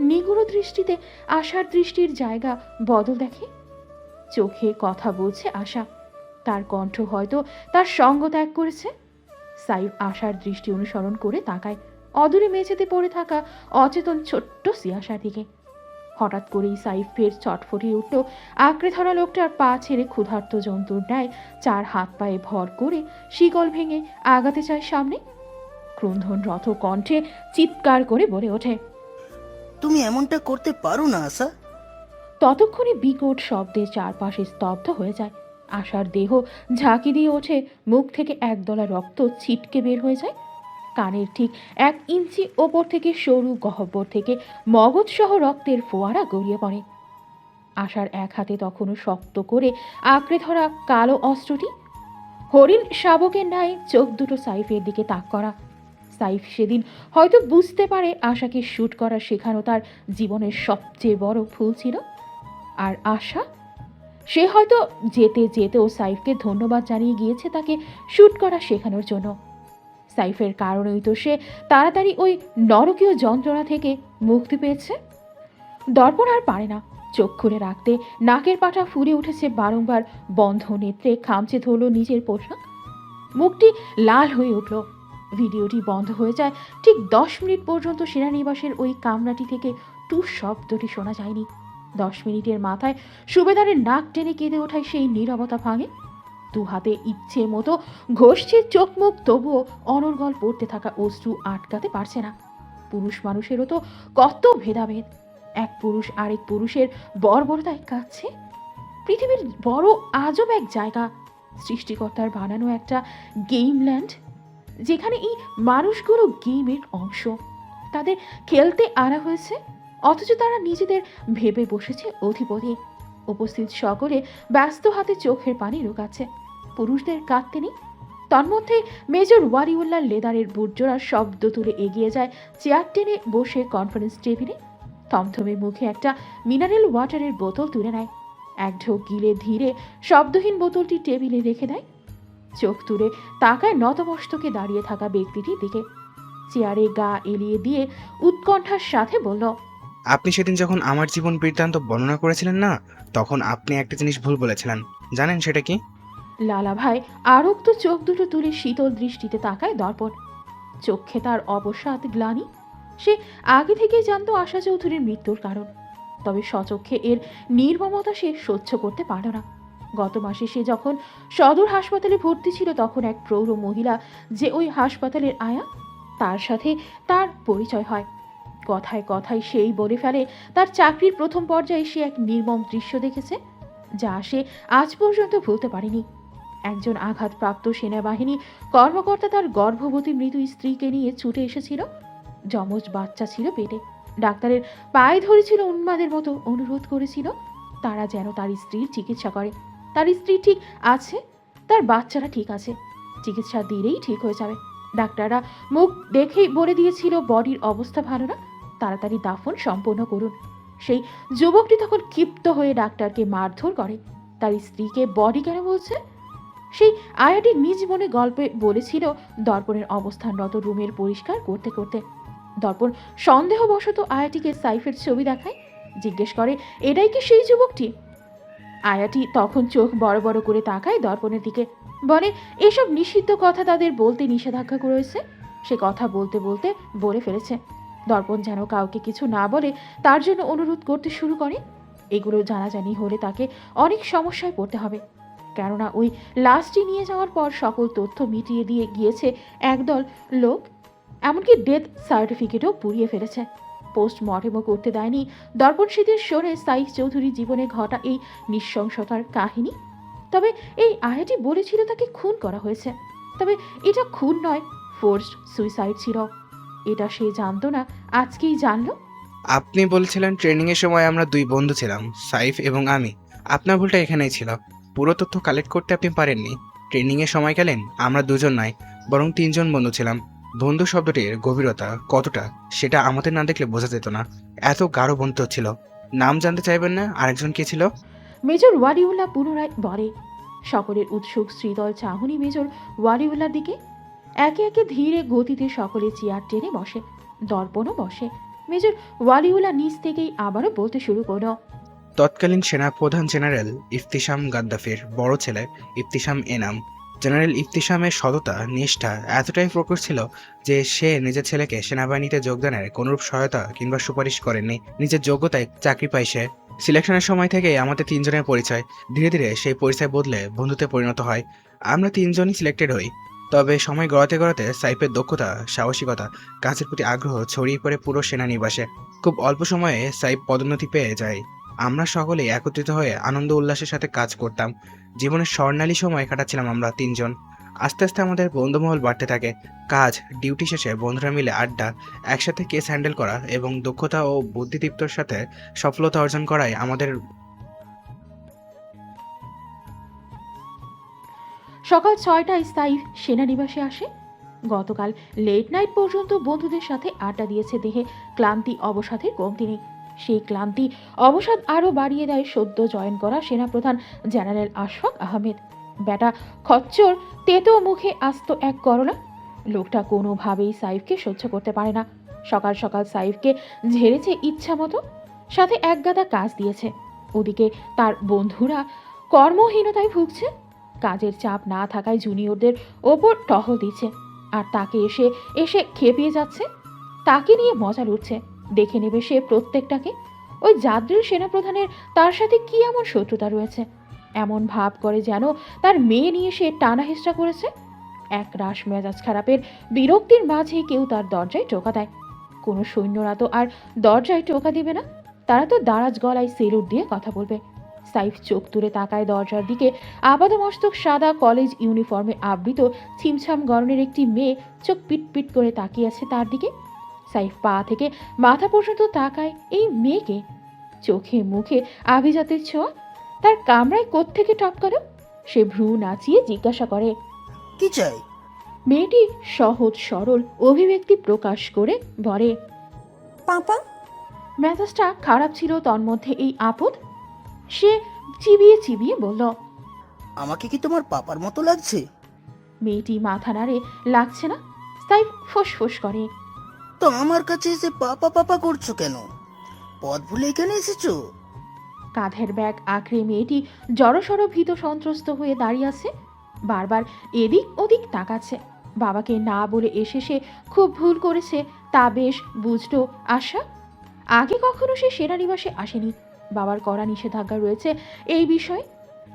নিগুড় দৃষ্টিতে আশার দৃষ্টির জায়গা বদল দেখে। চোখে কথা বলছে আশা, তার কণ্ঠ হয়তো তার সঙ্গ ত্যাগ করেছে। সাইফ আশার দৃষ্টি অনুসরণ করে তাকায় অদূরে মেঝেতে পড়ে থাকা অচেতন ছোট্ট সিয়াশার দিকে। হঠাৎ করেই সাইফ ফের চটফটিয়ে উঠল। আঁকড়ে ধরা লোকটার পা ছেড়ে ক্ষুধার্ত জন্তুর ন্যায় চার হাত পায়ে ভর করে শিকল ভেঙে আগাতে চায় সামনে। ক্রন্দনরত কণ্ঠে চিৎকার করে বলে ওঠে, তুমি এমনটা করতে পারো না আশা। ততক্ষণে বিকট শব্দে চারপাশে স্তব্ধ হয়ে যায়। আশার দেহ ঝাঁকি দিয়ে ওঠে, মুখ থেকে একদলা রক্ত ছিটকে বের হয়ে যায়। কানের ঠিক 1 ইঞ্চি ওপর থেকে সরু গহ্বর থেকে মগজ সহ রক্তের ফোয়ারা গড়িয়ে পড়ে। আশার এক হাতে তখনও শক্ত করে আঁকড়ে ধরা কালো অস্ত্রটি। হরিণ শাবকের ন্যায় চোখ দুটো সাইফের দিকে তাক করা। সাইফ সেদিন হয়তো বুঝতে পারে আশাকে শ্যুট করা শেখানো তার জীবনের সবচেয়ে বড় ভুল ছিল। আর আশা, সে হয়তো যেতে যেতেও সাইফকে ধন্যবাদ জানিয়ে গিয়েছে তাকে শ্যুট করা শেখানোর জন্য। সাইফের কারণেই তো সে তাড়াতাড়ি ওই নরকীয় যন্ত্রণা থেকে মুক্তি পেয়েছে। দর্পণ আর পারে না চোখ খুলে রাখতে। নাকের পাটা ফুলে উঠেছে বারংবার। বন্ধ নেত্রে খামচে ধরল নিজের পোশাক। মুখটি লাল হয়ে উঠল। ভিডিওটি বন্ধ হয়ে যায়। ঠিক 10 মিনিট পর্যন্ত সেনানিবাসের ওই কামরাটি থেকে টুস শব্দটি শোনা যায়নি। 10 মিনিটের মাথায় সুবেদারের নাক টেনে কেঁদে ওঠায় সেই নীরবতা ভাঙে। দু হাতে ইচ্ছে মতো ঘষছে চোখ মুখ, তবুও অনর্গল পড়তে থাকা অশ্রু আটকাতে পারছে না। পুরুষ মানুষেরও তো কত ভেদাভেদ। এক পুরুষ আরেক পুরুষের বর্বরতায় কাঁদছে। পৃথিবীর বড় আজব এক জায়গা, সৃষ্টিকর্তার বানানো একটা গেমল্যান্ড, যেখানে এই মানুষগুলো গেমের অংশ। তাদের খেলতে আনা হয়েছে, অথচ তারা নিজেদের ভেবে বসেছে অধিপতি। উপস্থিত সকলে ব্যস্ত হাতে চোখের পানি লুকাচ্ছে। পুরুষদের কাঁদতে নেই। তন্মধ্যে মেজর ওয়ারিউল্লাহ লেদারের বুটজোড়ার শব্দ তুলে এগিয়ে যায় চেয়ার টেনে বসে কনফারেন্স টেবিলে। থমথমে মুখে একটা মিনারেল ওয়াটারের বোতল তুলে নেয়। এক ঢোক গিলে ধীরে শব্দহীন বোতলটি টেবিলে রেখে দেয়। চোখ তুলে তাকায় নতমস্তকে দাঁড়িয়ে থাকা ব্যক্তিটির দিকে। চেয়ারে গা এলিয়ে দিয়ে উৎকণ্ঠার সাথে বলল, আপনি সেদিন যখন আমার জীবন বৃত্তান্ত বর্ণনা করেছিলেন না, তখন আপনি একটা জিনিস ভুল বলেছিলেন। জানেন সেটা কি? লালা ভাই আরক্ত চোখ দুটো তুলে শীতল দৃষ্টিতে তাকায় দর্পণ। চোখে তার অবসাদ গ্লানি। সে আগে থেকেই জানতো আশা চৌধুরীর মৃত্যুর কারণ, তবে স্বচক্ষে এর নির্মমতা সে সহ্য করতে পারল না। গত মাসে সে যখন সদর হাসপাতালে ভর্তি ছিল, তখন এক প্রৌঢ় মহিলা যে ওই হাসপাতালের আয়া, তার সাথে তার পরিচয় হয়। কথায় কথায় সেই বলে ফেলে তার চাকরির প্রথম পর্যায়ে সে এক নির্মম দৃশ্য দেখেছে, যা সে আজ পর্যন্ত ভুলতে পারেনি। একজন আঘাতপ্রাপ্ত সেনাবাহিনী কর্মকর্তা তার গর্ভবতী মৃত স্ত্রীকে নিয়ে ছুটে এসেছিল। যমজ বাচ্চা ছিল পেটে। ডাক্তারের পায়ে ধরেছিল, উন্মাদের মতো অনুরোধ করেছিল তারা যেন তার স্ত্রীর চিকিৎসা করে। তার স্ত্রী ঠিক আছে, তার বাচ্চারা ঠিক আছে, চিকিৎসা দিলেই ঠিক হয়ে যাবে। ডাক্তাররা মুখ দেখেই বলে দিয়েছিল বডির অবস্থা ভালো না, তাড়াতাড়ি দাফন সম্পন্ন করুন। সেই যুবকটি তখন ক্ষিপ্ত হয়ে ডাক্তারকে মারধর করে। তার স্ত্রীকে বডি কেন বলছে? সেই আয়াটি নিজ মনে গল্পে বলেছিল দর্পণের অবস্থানরত রুমের পরিষ্কার করতে করতে। দর্পণ সন্দেহবশত আয়াটিকে সাইফের ছবি দেখায়, জিজ্ঞেস করে এটাই কি সেই যুবকটি? আয়াটি তখন চোখ বড় বড় করে তাকায় দর্পণের দিকে, বলে এসব নিষিদ্ধ কথা তাদের বলতে নিষেধাজ্ঞা রয়েছে। সে কথা বলতে বলতে বলে ফেলেছে। দর্পণ যেন কাউকে কিছু না বলে তার জন্য অনুরোধ করতে শুরু করে। এগুলো জানাজানি হলে তাকে অনেক সমস্যায় পড়তে হবে, কেননা ওই লাশটি নিয়ে যাওয়ার পর সকল তথ্য মিটিয়ে দিয়ে গিয়েছে একদল লোক, এমনকি ডেথ সার্টিফিকেটও পুড়িয়ে ফেলেছে। পোস্টমর্টেমও করতে দেয়নি। দর্পণ সেদিন শোনে সাইফ চৌধুরী জীবনে ঘটা এই নৃশংসতার কাহিনী। তবে এই আয়াটি বলেছিল তাকে খুন করা হয়েছে। তবে এটা খুন নয়, ফোর্সড সুইসাইড ছিল। এটা সে জানতো না, আজকেই জানলো। আপনি বলছিলেন ট্রেনিংয়ের সময় আমরা 2 বন্ধু ছিলাম, সাইফ এবং আমি। আপনার ভুলটা এখানেই ছিল। পুরো তথ্য কালেক্ট করতে আপনি পারেননি। ট্রেনিংয়ের সময়কালীন আমরা 2 জন নয়, বরং 3 জন বন্ধু ছিলাম। বন্ধু শব্দটির গভীরতা কতটা সেটা আমাদের না দেখলে বোঝা যেত না। এত গাঢ় বন্ধু ছিল। নাম জানতে চাইবেন না? আরেকজন কে ছিল? মেজর ওয়ালিউল্লাহ পুনরায় বলে। সকলের উৎসুক শ্রীদল চাহনি মেজর ওয়ালিউল্লাহর দিকে। একে একে ধীরে গতিতে সকলে চেয়ার টেনে বসে, দর্পণও বসে। মেজর ওয়ালিউল্লাহ নিজ থেকেই আবারও বলতে শুরু করল। তৎকালীন সেনাপ্রধান জেনারেল ইফতিসাম গাদ্দাফির বড় ছেলে ইফতিসাম এনাম। জেনারেল ইফতিসামের সততা নিষ্ঠা এতটাই প্রকট ছিল যে সে নিজের ছেলেকে সেনাবাহিনীতে যোগদানের কোনরূপ সহায়তা কিংবা সুপারিশ করেননি। নিজের যোগ্যতায় চাকরি পায় সে। সিলেকশনের সময় থেকেই আমাদের 3 জনের পরিচয়। ধীরে ধীরে সেই পরিচয় বদলে বন্ধুতে পরিণত হয়। আমরা 3 জনই সিলেক্টেড হই। তবে সময় গড়াতে গড়াতে সাইফের দক্ষতা, সাহসিকতা, কাজের প্রতি আগ্রহ ছড়িয়ে পড়ে পুরো সেনানিবাসে। খুব অল্প সময়ে সাইফ পদোন্নতি পেয়ে যায়। আমরা সকলেই একত্রিত হয়ে আনন্দ উল্লাসের সাথে কাজ করতাম। জীবনের স্বর্ণালী সময় কাটাচ্ছিলাম আমরা 3 জন। আস্তে আস্তে আমাদের বন্ধুমহল বাড়তে থাকে। কাজ, ডিউটি শেষে বন্ধুরা মিলে আড্ডা, একসাথে কেস হ্যান্ডেল করা এবং দক্ষতা ও বুদ্ধিদীপ্তর সাথে সফলতা অর্জন করাই আমাদের। সকাল 6টায় সাইফ সেনানিবাসে আসে। গতকাল লেট নাইট পর্যন্ত বন্ধুদের সাথে আড্ডা দিয়েছে। দেহে ক্লান্তি অবসাদের কমতি নেই। সেই ক্লান্তি অবসাদ আরও বাড়িয়ে দেয় সদ্য জয়েন করা সেনাপ্রধান জেনারেল আশফাক আহমেদ। বেটা খচ্চর তেতো মুখে আস্ত এক করলা। লোকটা কোনোভাবেই সাইফকে সহ্য করতে পারে না। সকাল সকাল সাইফকে ঝেড়েছে ইচ্ছা মতো, সাথে একগাদা কাজ দিয়েছে। ওদিকে তার বন্ধুরা কর্মহীনতায় ভুগছে। কাজের চাপ না থাকায় জুনিয়রদের ওপর টহল দিচ্ছে, আর তাকে এসে এসে খেপিয়ে যাচ্ছে। তাকে নিয়ে মজা লুটছে। দেখে নেবে সে প্রত্যেকটাকে। ওই জাদ্রির সেনাপ্রধানের তার সাথে কি এমন শত্রুতা রয়েছে? এমন ভাব করে যেন তার মেয়ে নিয়ে সে টানা হেঁচড়া করেছে। এক রাশ মেজাজ খারাপের বিরক্তির মাঝে কেউ তার দরজায় টোকা দেয়। কোনো সৈন্যরা তো আর দরজায় টোকা দিবে না, তারা তো দারাজ গলায় সেলুট দিয়ে কথা বলবে। সাইফ চোখ তুলে তাকায় দরজার দিকে। আপাদমস্তক সাদা কলেজ ইউনিফর্মে আবৃত ছিমছাম গরনের একটি মেয়ে চোখ পিট পিট করে তাকিয়ে আছে তার দিকে। সাইফ পা থেকে মাথা পর্যন্ত তাকায় এই মেয়েকে। চোখে মুখে আভিজাতের ছোঁয়া। তার কামরায় কোত্থেকে টপকালো? সে ভ্রু নাচিয়ে জিজ্ঞাসা করে, কি চাই? মেয়েটি সহজ সরল অভিব্যক্তি প্রকাশ করে বলে, পাপা। মেজাজটা খারাপ ছিল তন্মধ্যে এই আপদ। সে চিবিয়ে চিবিয়ে বলল, আমাকে কি তোমার পাপার মতো লাগছে? মেয়েটি মাথা নাড়ে, লাগছে না। সাইফ ফোঁস করে, তো আমার কাছে এসে পাপা পাপা করছো কেন? পথ ভুলে এখানে এসেছো? কাঁধের ব্যাগ আঁকড়ে মেয়েটি জড়সড় ভীত সন্ত্রস্ত হয়ে দাঁড়িয়ে আছে। বারবার এদিক ওদিক তাকাচ্ছে। বাবাকে না বলে এসে সে খুব ভুল করেছে তা বেশ বুঝলো আশা। আগে কখনো সে সেনানিবাসে আসেনি। বাবার কড়া নিষেধাজ্ঞা রয়েছে এই বিষয়ে।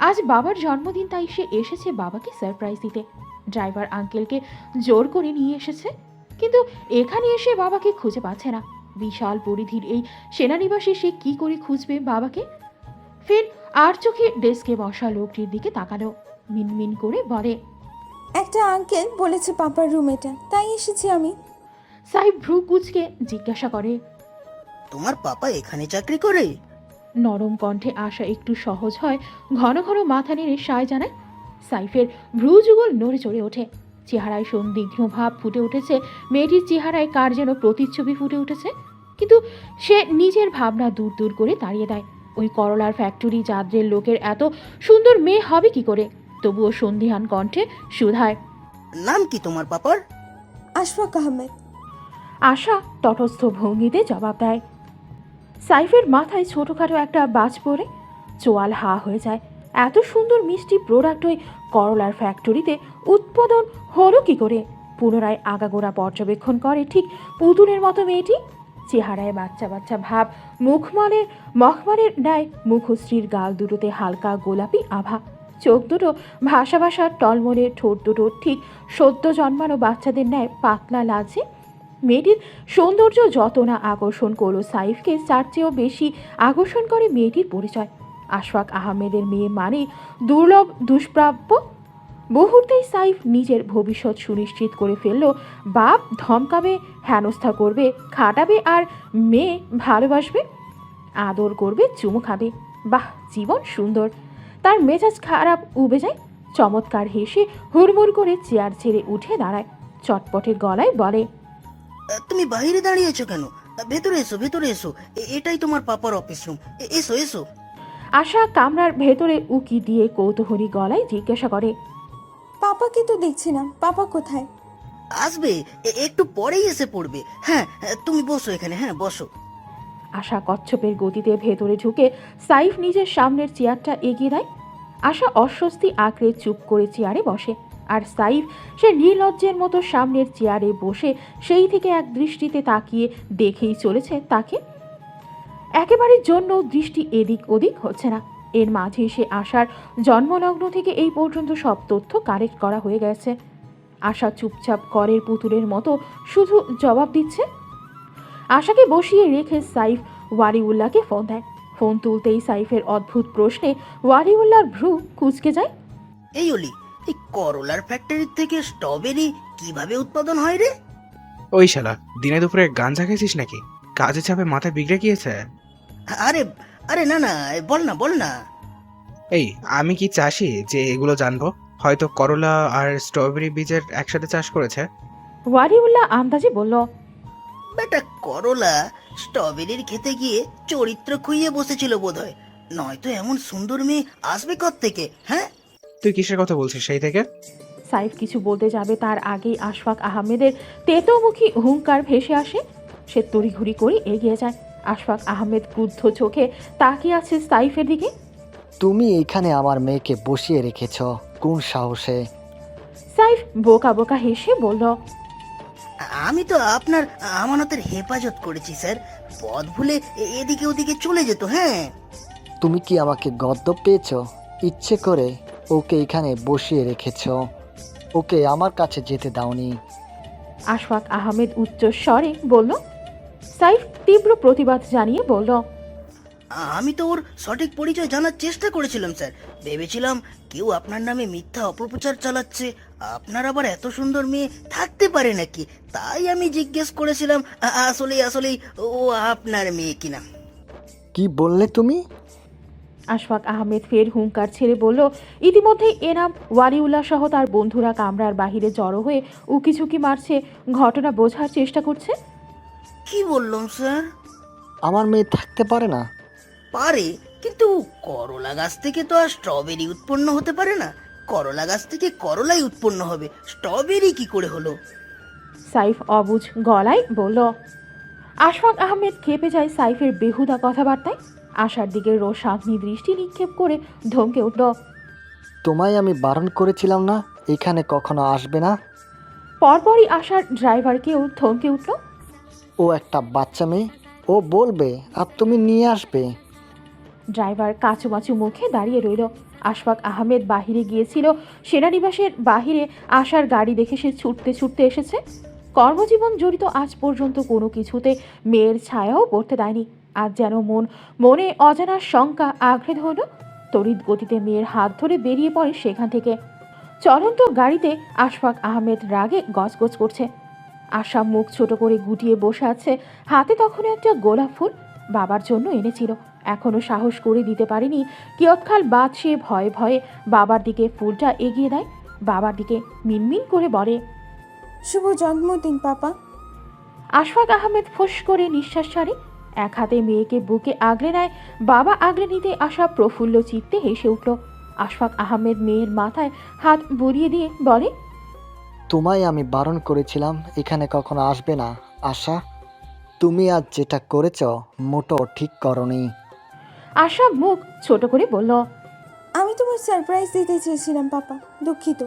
আজ বাবার জন্মদিন, তাই সে এসেছে বাবাকে সারপ্রাইজ দিতে। ড্রাইভার আঙ্কেলকে জোর করে নিয়ে এসেছে, কিন্তু এখানে এসে বাবাকে খুঁজে পাচ্ছে না। বিশাল পরিধির এই সেনানিবাসে সে কি করে খুঁজবে বাবাকে? ফের আর চোখে ডেস্কে বসা লোকটির দিকে তাকালো। মিনমিন করে বলে, একটা আঙ্কেল বলেছে পাপার রুম এটা, তাই এসেছি আমি। সাইফ ভ্রু কুচকে জিজ্ঞাসা করে, তোমার পাপা এখানে চাকরি করে? নরম কণ্ঠে আসা একটু সহজ হয়। ঘন ঘন মাথা নেড়ে সায় জানায়। সাইফের ভ্রু যুগল নড়ে চড়ে ওঠে। চেহারায় সন্দিগ্ধ ভাব ফুটে উঠেছে। মেয়েটির চেহারায় কার যেন প্রতিচ্ছবি ফুটে উঠেছে, কিন্তু সে নিজের ভাবনা দূর দূর করে তাড়িয়ে দেয়। ওই করলার ফ্যাক্টরি জাদ্রের লোকের এত সুন্দর মেয়ে হবে কি করে? তবুও সন্ধিহান কণ্ঠে শুধায়, নাম কি তোমার পাপার? আশফাক আহমেদ। আশা তটস্থ ভঙ্গিতে জবাব দেয়। সাইফের মাথায় ছোটোখাটো একটা বাজ পড়ে চোয়াল হা হয়ে যায়। এত সুন্দর মিষ্টি প্রোডাক্ট ওই করলার ফ্যাক্টরিতে উৎপাদন হলো কি করে? পুনরায় আগাগোড়া পর্যবেক্ষণ করে ঠিক পুতুলের মতো মেয়েটি। চেহারায় বাচ্চা বাচ্চা ভাব, মখমলের ন্যায় মুখশ্রীর গাল দুটোতে হালকা গোলাপি আভা, চোখ দুটো ভাসা ভাসা টলমলে, ঠোঁট দুটো ঠিক সদ্য জন্মানো বাচ্চাদের ন্যায় পাতলা লাজে। মেয়েটির সৌন্দর্য যত না আকর্ষণ করলো সাইফকে, তার চেয়েও বেশি আকর্ষণ করে মেয়েটির পরিচয়। আশফাক আহমেদের মেয়ে মানে দুর্লভ দুষ্প্রাপ্য। মুহূর্তেই সাইফ নিজের ভবিষ্যৎ সুনিশ্চিত করে ফেলল। বাপ ধমকাবে, হেনস্থা করবে, খাটাবে, আর মেয়ে ভালোবাসবে, আদর করবে, চুমু খাবে। বাহ, জীবন সুন্দর। তার মেজাজ খারাপ উবে যায়। চমৎকার হেসে হুড়মুড় করে চেয়ার ছেড়ে উঠে দাঁড়ায়। চটপটে গলায় বলে, তুমি বাইরে দাঁড়িয়েছো কেন? ভেতরে এসো, ভেতরে এসো। এটাই তোমার পাপার অফিস রুম। এসো এসো। আশা কামরার ভেতরে উকি দিয়ে কৌতূহলী গলায় জিজ্ঞাসা করে, পাপাকে তো দেখছি না, পাপা কোথায়? আসবে, একটু পরেই এসে পড়বে। হ্যাঁ, তুমি বসো এখানে, হ্যাঁ বসো। আশা কচ্ছপের গতিতে ভেতরে ঢুকে সাইফ নিজের সামনের চেয়ারটা এগিয়ে দেয়। আশা অস্বস্তি আঁকড়ে চুপ করে চেয়ারে বসে, আর সাইফ সে নির্লজ্জের মতো সামনের চেয়ারে বসে সেই থেকে এক দৃষ্টিতে তাকিয়ে দেখেই চলেছে তাকে। একেবারের জন্য দৃষ্টি এদিক ওদিক হচ্ছে না। এর মাঝে সে আশার জন্মলগ্ন থেকে এই পর্যন্ত সব তথ্য কালেক্ট করা হয়ে গেছে। আশা চুপচাপ করের পুতুলের মতো শুধু জবাব দিচ্ছে। আশাকে বসিয়ে রেখে সাইফ ওয়ালিউল্লাহকে ফোন দেয়। ফোন তুলতেই সাইফের অদ্ভুত প্রশ্নে ওয়ালিউল্লাহর ভ্রু কুঁচকে যায়। এই অলি, এই করলার ফ্যাক্টরি থেকে স্ট্রবেরি কিভাবে উৎপাদন হয় রে? ওই শালা, দিনে দুপুরে গাঞ্জা খেয়েছিস নাকি? কাজে চাপে মাথা বিগড়ে গিয়েছে? আরে আরে না না, বল না বল না। এই, আমি কি চাষি যে এগুলো জানবো? হয়তো করলা আর স্ট্রবেরি বীজের একসাথে চাষ করেছে। ওয়ালিউল্লাহ আন্দাজে বলল, বেটা করলা স্ট্রবেরির খেতে গিয়ে চরিত্র খুইয়ে বসেছিল বোধহয়, নয়তো এমন সুন্দর মেয়ে আসবে থেকে? হ্যাঁ, তুই কিসের কথা বলছিস সেই থেকে? সাইফ কিছু বলতে যাবে তার আগেই আশফাক আহমেদের তেতোমুখী হুঙ্কার ভেসে আসে। সে তড়িঘড়ি করে এগিয়ে যায়। আশফাক আহমেদ ক্রুদ্ধ চোখে তাকিয়ে আছে সাইফের দিকে। তুমি এখানে আমার মেয়েকে বসিয়ে রেখেছ কোন সাহসে? সাইফ বোকা বোকা হেসে বলল, আমি তো আপনার আমানতের হেফাজত করেছি স্যার। পথ ভুলে এদিকে ওদিকে চলে যেত। হ্যাঁ, তুমি কি আমাকে গদ্য পেয়েছ? ইচ্ছে করে ওকে এখানে বসিয়ে রেখেছ, ওকে আমার কাছে যেতে দাওনি। আশফাক আহমেদ উচ্চ স্বরে বলল। সাইফ তীব্র প্রতিবাদ জানিয়ে বলল, আমি তো ওর সঠিক পরিচয় জানার চেষ্টা করেছিলাম স্যার। ভেবেছিলাম কেউ আপনার নামে মিথ্যা অপপ্রচার চালাচ্ছে। আপনার আবার এত সুন্দর মেয়ে থাকতে পারে নাকি, তাই আমি জিজ্ঞেস করেছিলাম আসলেই ও আপনার মেয়ে কিনা। কি বললে তুমি? আশফাক আহমেদ ফের হুঙ্কার ছেড়ে বলল। ইতিমধ্যেই এনাম, ওয়ালিউল্লাহ সহ তার বন্ধুরা কামরার বাহিরে জড়ো হয়ে উকিঝুঁকি মারছে, ঘটনা বোঝার চেষ্টা করছে। কি বললাম স্যার? আমার মেয়ে থাকতে পারে না? পারে, কিন্তু করলা গাছ থেকে তো আর স্ট্রবেরি উৎপন্ন হতে পারে না। করলা গাছ থেকে করলাই উৎপন্ন হবে, স্ট্রবেরি কি করে হলো? সাইফ অবুঝ গলায় বলল। আশফাক আহমেদ খেপে যায় সাইফের বেহুদা কথাবার্তায়। আশার দিকে রোষাগ্নি দৃষ্টি নিক্ষেপ করে ধমকে উঠল, তোমায় আমি বারণ করেছিলাম না এখানে কখনো আসবে না? পরপরই আশার ড্রাইভারকেও ধমকে উঠল। ও একটা বাচ্চা মেয়ে, ও বলবে আর তুমি নিয়ে আসবে। ড্রাইভার কাচুমাচু মুখে দাঁড়িয়ে রইল। আশফাক আহমেদ বাহিরে গিয়েছিল সেনানিবাসের বাহিরে। আশার গাড়ি দেখে সে ছুটতে ছুটতে এসেছে। কর্মজীবন জড়িত আজ পর্যন্ত কোনো কিছুতে মেয়ের ছায়াও পড়তে দেয়নি। আজ যেন মনে অজানা শঙ্কা আঘ্রে ধরল। তড়িৎ গতিতে মেয়ের হাত ধরে বেরিয়ে পড়ে সেখান থেকে। চলন্ত গাড়িতে আশফাক আহমেদ রাগে গজগজ করছে। আশা মুখ ছোট করে গুটিয়ে বসে আছে, হাতে তখনও একটা গোলাপ ফুল বাবার জন্য এনেছিল। এখনো সাহস করে দিতে পারেনি। কিয়ৎকাল বাদ সে ভয়ে ভয়ে বাবার দিকে ফুলটা এগিয়ে দেয়। বাবার দিকে মিনমিন করে বলে, শুভ জন্মদিন পাপা। আশফাক আহমেদ ফোঁস করে নিঃশ্বাস ছাড়ে। এক হাতে মেয়েকে বুকে আগলে নেয়। বাবা আগলে নিতে আশা প্রফুল্ল চিত্তে হেসে উঠল। আশফাক আহমেদ মেয়ের মাথায় হাত বুলিয়ে দিয়ে বলে, তোমায় আমি বারণ করেছিলাম এখানে কখনো আসবে না আশা। তুমি আজ যেটা করেছ মোটেও ঠিক করনি। আশা মুখ ছোট করে বলল, আমি তোমার সারপ্রাইজ দিতে চেয়েছিলাম পাপা, দুঃখিত।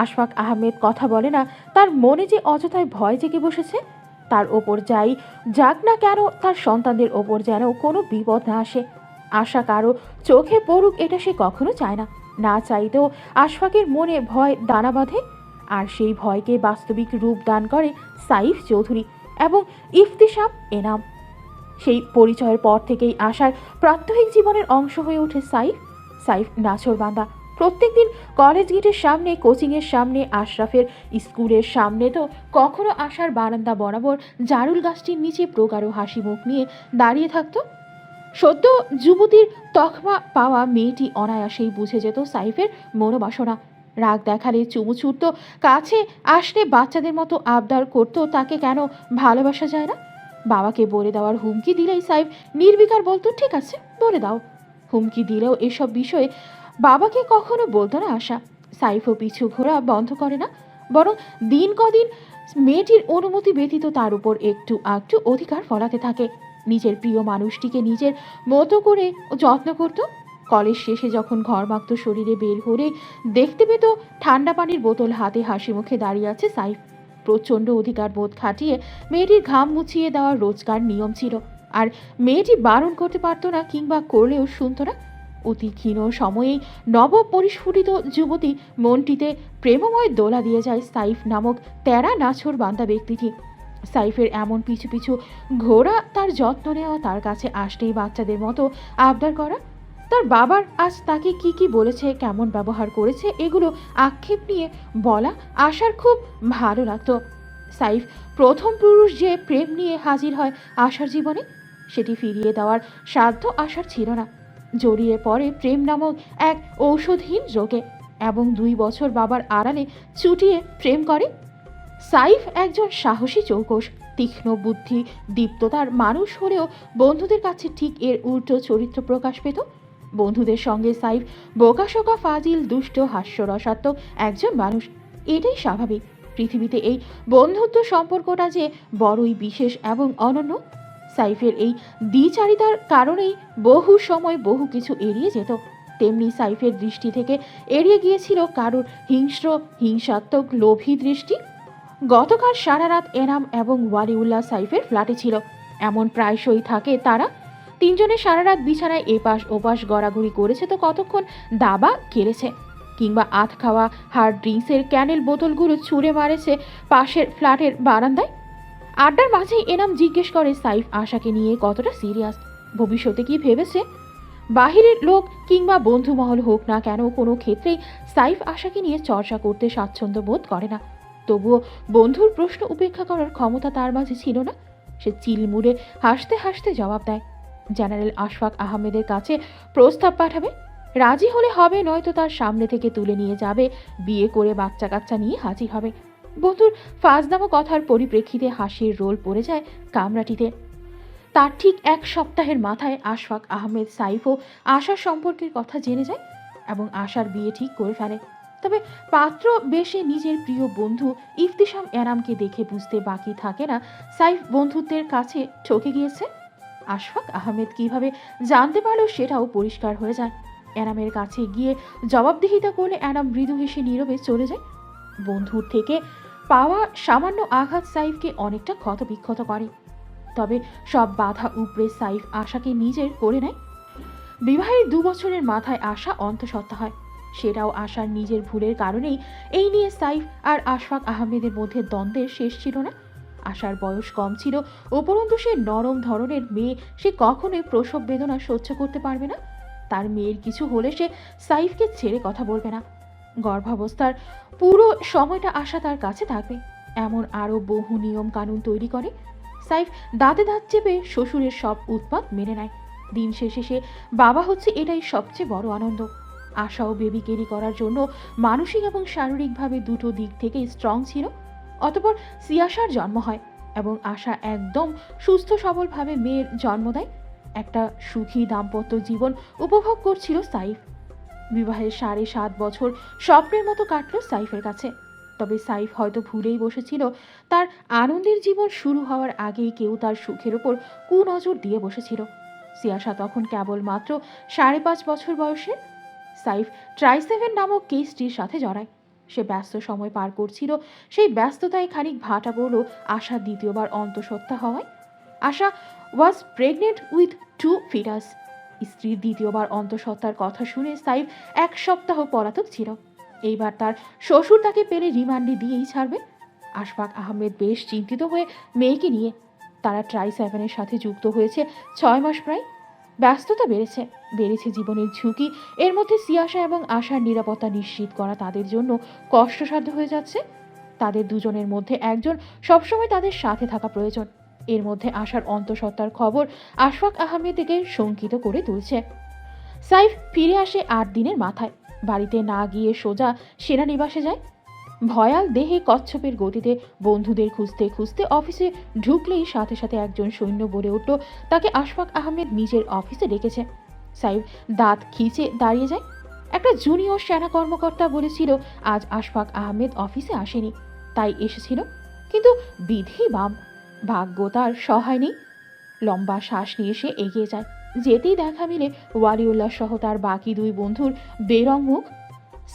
আশফাক আহমেদ কথা বলে না। তার মনে যে অযথায় ভয় জেগে বসেছে। তার ওপর যাক না কেন, তার সন্তানদের ওপর যেন কোনো বিপদ না আসে। আশা কারো চোখে পড়ুক এটা সে কখনো চায় না। না চাইতেও আশফাকের মনে ভয় দানা বাঁধে। আর সেই ভয়কে বাস্তবিক রূপ দান করে সাইফ চৌধুরী এবং ইফতিসাম এনাম। সেই পরিচয়ের পর থেকেই আশার প্রাত্যহিক জীবনের অংশ হয়ে ওঠে সাইফ। সাইফ নাছোড়বান্দা। প্রত্যেকদিন কলেজ গেটের সামনে, কোচিংয়ের সামনে, আশরাফের স্কুলের সামনে তো কখনো আশার বারান্দা বরাবর জারুল গাছটির নিচে প্রগাঢ় হাসি মুখ নিয়ে দাঁড়িয়ে থাকতো। সদ্য যুবতীর তকমা পাওয়া মেয়েটি অনায়াসেই বুঝে যেত সাইফের মনোবাসনা। রাগ দেখালে চুমু ছুটতো, কাছে আসলে বাচ্চাদের মতো আবদার করতো তাকে কেন ভালোবাসা যায় না। বাবাকে বলে দেওয়ার হুমকি দিলেই সাইফ নির্বিকার বলতো ঠিক আছে বলে দাও। হুমকি দিলেও এসব বিষয়ে বাবাকে কখনো বলতো না আশা। সাইফও পিছু ঘোরা বন্ধ করে না, বরং দিন কদিন মেয়েটির অনুমতি ব্যতীত তার উপর একটু একটু অধিকার ফলাতে থাকে। নিজের প্রিয় মানুষটিকে নিজের মতো করে যত্ন করত। কলেজ শেষে যখন ঘরমাক্ত শরীরে বের হলে দেখতে পেত ঠান্ডা পানির বোতল হাতে হাসি মুখে দাঁড়িয়ে আছে সাইফ। প্রচণ্ড অধিকার বোধ খাটিয়ে মেয়েটির ঘাম মুছিয়ে দেওয়ার রোজকার নিয়ম ছিল, আর মেয়েটি বারণ করতে পারতো না, কিংবা করলেও শুনত না। অতি ক্ষীণ সময়েই নব পরিস্ফুটিত যুবতী মনটিতে প্রেমময় দোলা দিয়ে যায় সাইফ নামক তেরা নাছোড় বান্দা ব্যক্তিটি। সাইফের এমন পিছু পিছু ঘোড়া, তার যত্ন নেওয়া, তার কাছে আসলেই বাচ্চাদের মতো আবদার করা, তার বাবার আজ তাকে কি কি বলেছে, কেমন ব্যবহার করেছে, এগুলো আক্ষেপ নিয়ে বলা আশার খুব ভালো লাগতো। সাইফ প্রথম পুরুষ যে প্রেম নিয়ে হাজির হয় আশার জীবনে, সেটি ফিরিয়ে দেওয়ার সাধ্য আশার ছিল না। জড়িয়ে পড়ে প্রেম নামক এক ঔষধহীন রোগে এবং 2 বছর বাবার আড়ালে চুটিয়ে প্রেম করে। সাইফ একজন সাহসী চৌকস, তীক্ষ্ণ বুদ্ধি, দীপ্ততার মানুষ হলেও বন্ধুদের কাছে ঠিক এর উল্টো চরিত্র প্রকাশ পেত। বন্ধুদের সঙ্গে সাইফ বোকাশোকা, ফাজিল, দুষ্ট, হাস্যরসাত্মক একজন মানুষ। এটাই স্বাভাবিক। পৃথিবীতে এই বন্ধুত্ব সম্পর্কটা যে বড়ই বিশেষ এবং অনন্য। সাইফের এই দ্বিচারিতার কারণেই বহু সময় বহু কিছু এড়িয়ে যেত। তেমনি সাইফের দৃষ্টি থেকে এড়িয়ে গিয়েছিল কারোর হিংস্র, হিংসাত্মক, লোভী দৃষ্টি। গতকাল সারা রাত এনাম এবং ওয়ালিউল্লাহ সাইফের ফ্ল্যাটে ছিল। এমন প্রায়শই থাকে তারা। 3 জনে সারা রাত বিছানায় এপাশ ওপাশ গড়াগড়ি করেছে, তো কতক্ষণ দাবা খেলেছে, কিংবা আধ খাওয়া হার্ড ড্রিঙ্কসের ক্যানেল বোতলগুলো ছুঁড়ে মারেছে পাশের ফ্ল্যাটের বারান্দায়। আড্ডার মাঝেই এনাম জিজ্ঞেস করে সাইফ আশাকে নিয়ে কতটা সিরিয়াস, ভবিষ্যতে কি ভেবেছে। বাহিরের লোক কিংবা বন্ধুমহল হোক না কেন, কোনো ক্ষেত্রেই সাইফ আশাকে নিয়ে চর্চা করতে স্বাচ্ছন্দ্য বোধ করে না। তবুও বন্ধুর প্রশ্ন উপেক্ষা করার ক্ষমতা তার মাঝে ছিল না। সে চিলমুড়ে হাসতে হাসতে জবাব দেয়, জেনারেল আশফাক আহমেদের কাছে প্রস্তাব পাঠাবে। রাজি হলে হবে, নয়তো তার সামনে থেকে তুলে নিয়ে যাবে, বিয়ে করে বাচ্চা কাচ্চা নিয়ে হাজির হবে। বন্ধুর ফাজদামো কথার পরিপ্রেক্ষিতে হাসির রোল পড়ে যায় কামরাটিতে। তার ঠিক 1 সপ্তাহের মাথায় আশফাক আহমেদ সাইফ ও আশার সম্পর্কের কথা জেনে যায় এবং আশার বিয়ে ঠিক করে ফেলে। তবে পাত্র বেশে নিজের প্রিয় বন্ধু ইফতিসাম এনামকে দেখে বুঝতে বাকি থাকে না সাইফ বন্ধুত্বের কাছে ঠকে গিয়েছে। আশফাক আহমেদ কিভাবে জানতে পারলো সেটাও পরিষ্কার হয়ে যায়। এনামের কাছে গিয়ে জবাবদিহিতা করলে এনাম মৃদু হেসে নীরবে চলে যায়। বন্ধুর থেকে পাওয়া সামান্য আঘাত সাইফকে অনেকটা ক্ষতবিক্ষত করে। তবে সব বাধা উপড়ে সাইফ আশাকে নিজের করে নেয়। বিবাহের 2 বছরের মাথায় আশা অন্তঃসত্ত্বা হয়। সেটাও আশার নিজের ভুলের কারণেই। এই নিয়ে সাইফ আর আশফাক আহমেদের মধ্যে দ্বন্দ্বের শেষ ছিল না। আশার বয়স কম ছিল, উপরন্তু সে নরম ধরনের মেয়ে, সে কখনোই প্রসব বেদনা সহ্য করতে পারবে না। তার মেয়ের কিছু হলে সে সাইফকে ছেড়ে কথা বলবে না। গর্ভাবস্থার পুরো সময়টা আশা তার কাছে থাকবে, এমন আরও বহু নিয়ম কানুন তৈরি করে। সাইফ দাঁতে দাঁত চেপে শ্বশুরের সব উৎপাত মেনে নেয়। দিন শেষে সে বাবা হচ্ছে, এটাই সবচেয়ে বড় আনন্দ। আশাও বেবি ক্যারি করার জন্য মানসিক এবং শারীরিকভাবে দুটো দিক থেকেই স্ট্রং ছিল। অতঃপর সিয়াশার জন্ম হয় এবং আশা একদম সুস্থ সবলভাবে মেয়ের জন্ম দেয়। একটা সুখী দাম্পত্য জীবন উপভোগ করছিল সাইফ। বিবাহের 7.5 বছর স্বপ্নের মতো কাটল সাইফের কাছে। তবে সাইফ হয়তো ভুলেই বসেছিল তার আনন্দের জীবন শুরু হওয়ার আগেই কেউ তার সুখের ওপর কুনজর দিয়ে বসেছিল। সিয়াশা তখন কেবলমাত্র 5.5 বছর বয়সে। সাইফ ট্রাইসেভেন নামক কেসটির সাথে জড়ায়। সে ব্যস্ত সময় পার করছিল। সেই ব্যস্ততায় খানিক ভাটা পড়ল আশা দ্বিতীয়বার অন্তঃসত্ত্বা হওয়ায়। আশা ওয়াজ প্রেগনেন্ট উইথ 2 ফিটাস। স্ত্রীর দ্বিতীয়বার অন্তঃসত্ত্বার কথা শুনে সাইফ 1 সপ্তাহ পলাতক ছিল। এইবার তার শ্বশুর তাকে পেলে রিমান্ডে দিয়েই ছাড়বে। আশফাক আহমেদ বেশ চিন্তিত হয়ে মেয়েকে নিয়ে। তারা ট্রাই সেভেনের সাথে যুক্ত হয়েছে 6 মাস প্রায়। ব্যস্ততা বেড়েছে জীবনের ঝুঁকি। এর মধ্যে সিয়াসা এবং আশার নিরাপত্তা নিশ্চিত করা তাদের জন্য কষ্টসাধ্য হয়ে যাচ্ছে। তাদের দুজনের মধ্যে একজন সবসময় তাদের সাথে থাকা প্রয়োজন। এর মধ্যে আশার অন্তঃসত্ত্বার খবর আশফাক আহমেদকে শঙ্কিত করে তুলছে। সাইফ ফিরে আসে 8 দিনের মাথায়। বাড়িতে না গিয়ে সোজা সেনানিবাসে যায়। ভয়াল দেহে কচ্ছপের গতিতে বন্ধুদের খুঁজতে খুঁজতে অফিসে ঢুকলেই সাথে সাথে একজন সৈন্য বলে উঠল তাকে আশফাক আহমেদ নিজের অফিসে ডেকেছে। সাইফ দাঁত খিঁচে দাঁড়িয়ে যায়। একটা জুনিয়র সেনা কর্মকর্তা বলেছিল আজ আশফাক আহমেদ অফিসে আসেনি, তাই এসেছিল। কিন্তু বিধি বাম, ভাগ্য তার সহায় নেই। লম্বা শ্বাস নিয়ে সে এগিয়ে যায়। যেতেই দেখা মিলে ওয়ালিউল্লাহ সহ তার বাকি 2 বন্ধুর বেরং মুখ।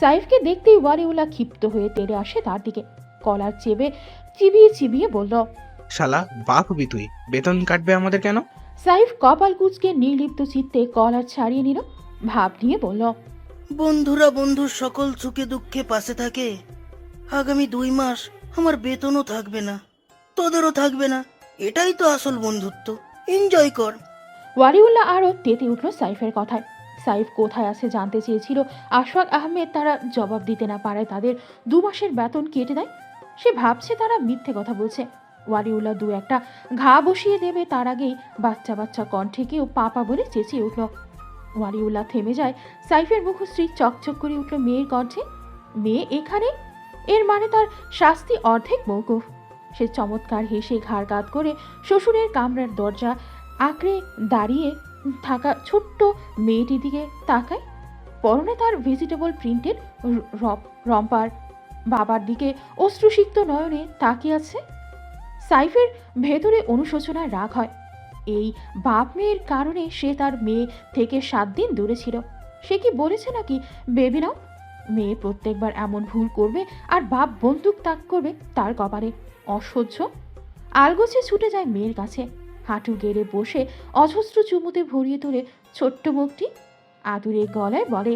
সাইফকে দেখতেই ওয়ালিউল্লাহ ক্ষিপ্ত হয়ে তেড়ে আসে তার দিকে। কলার চিবিয়ে চিবিয়ে বলল, শালা বাপ হবি তুই, বেতন কাটবে আমাদের কেন? সাইফ কপাল কুঁচকে নির্লিপ্ত চিত্তে কলার ছাড়িয়ে নিল। ভাব নিয়ে বলল, বন্ধুরা বন্ধুর সকল সুখে দুঃখে পাশে থাকে। আগামী 2 মাস আমার বেতনও থাকবে না, তোদেরও থাকবে না। এটাই তো আসল বন্ধুত্ব। এনজয় কর। ওয়ালিউল্লাহ আরও তেতে উঠল সাইফের কথায়। সাইফ কোথায় আছে জানতে চেয়েছিল আশফাক আহমেদ। তারা জবাব দিতে না পারায় তাদের 2 মাসের বেতন কেটে দেয়। সে ভাবছে তারা মিথ্যে কথা বলছে। ওয়ালিউল্লাহ 2-1টা ঘা বসিয়ে দেবে তার আগেই বাচ্চা বাচ্চা কণ্ঠে কেউ পাপা বলে চেঁচিয়ে উঠল। ওয়ালিউল্লাহ থেমে যায়। সাইফের মুখশ্রী চকচক করে উঠল মেয়ের কণ্ঠে। মেয়ে এখানে? এর মানে তার শাস্তি অর্ধেক মৌকুফ। সে চমৎকার হেসে ঘাড় কাত করে শ্বশুরের কামরার দরজা আঁকড়ে দাঁড়িয়ে থাকা ছোট্ট মেয়েটির দিকে তাকায়। পরনে তার ভেজিটেবল প্রিন্টেড রম্পার। বাবার দিকে অশ্রুসিক্ত নয়নে তাকিয়ে আছে। সাইফের ভেতরে অনুশোচনার রাগ হয়। এই বাপ মেয়ের কারণে সে তার মেয়ে থেকে 7 দিন দূরে ছিল। সে কি বলেছে নাকি বেবি নাও? মেয়ে প্রত্যেকবার এমন ভুল করবে আর বাপ বন্দুক তাক করবে তার কপালে। অসহ্য। আলগোছে ছুটে যায় মেয়ের কাছে। হাঁটু গেড়ে বসে অজস্র চুমুতে ভরিয়ে তোলে ছোট্ট মুখটি। আদুরে গলায় বলে,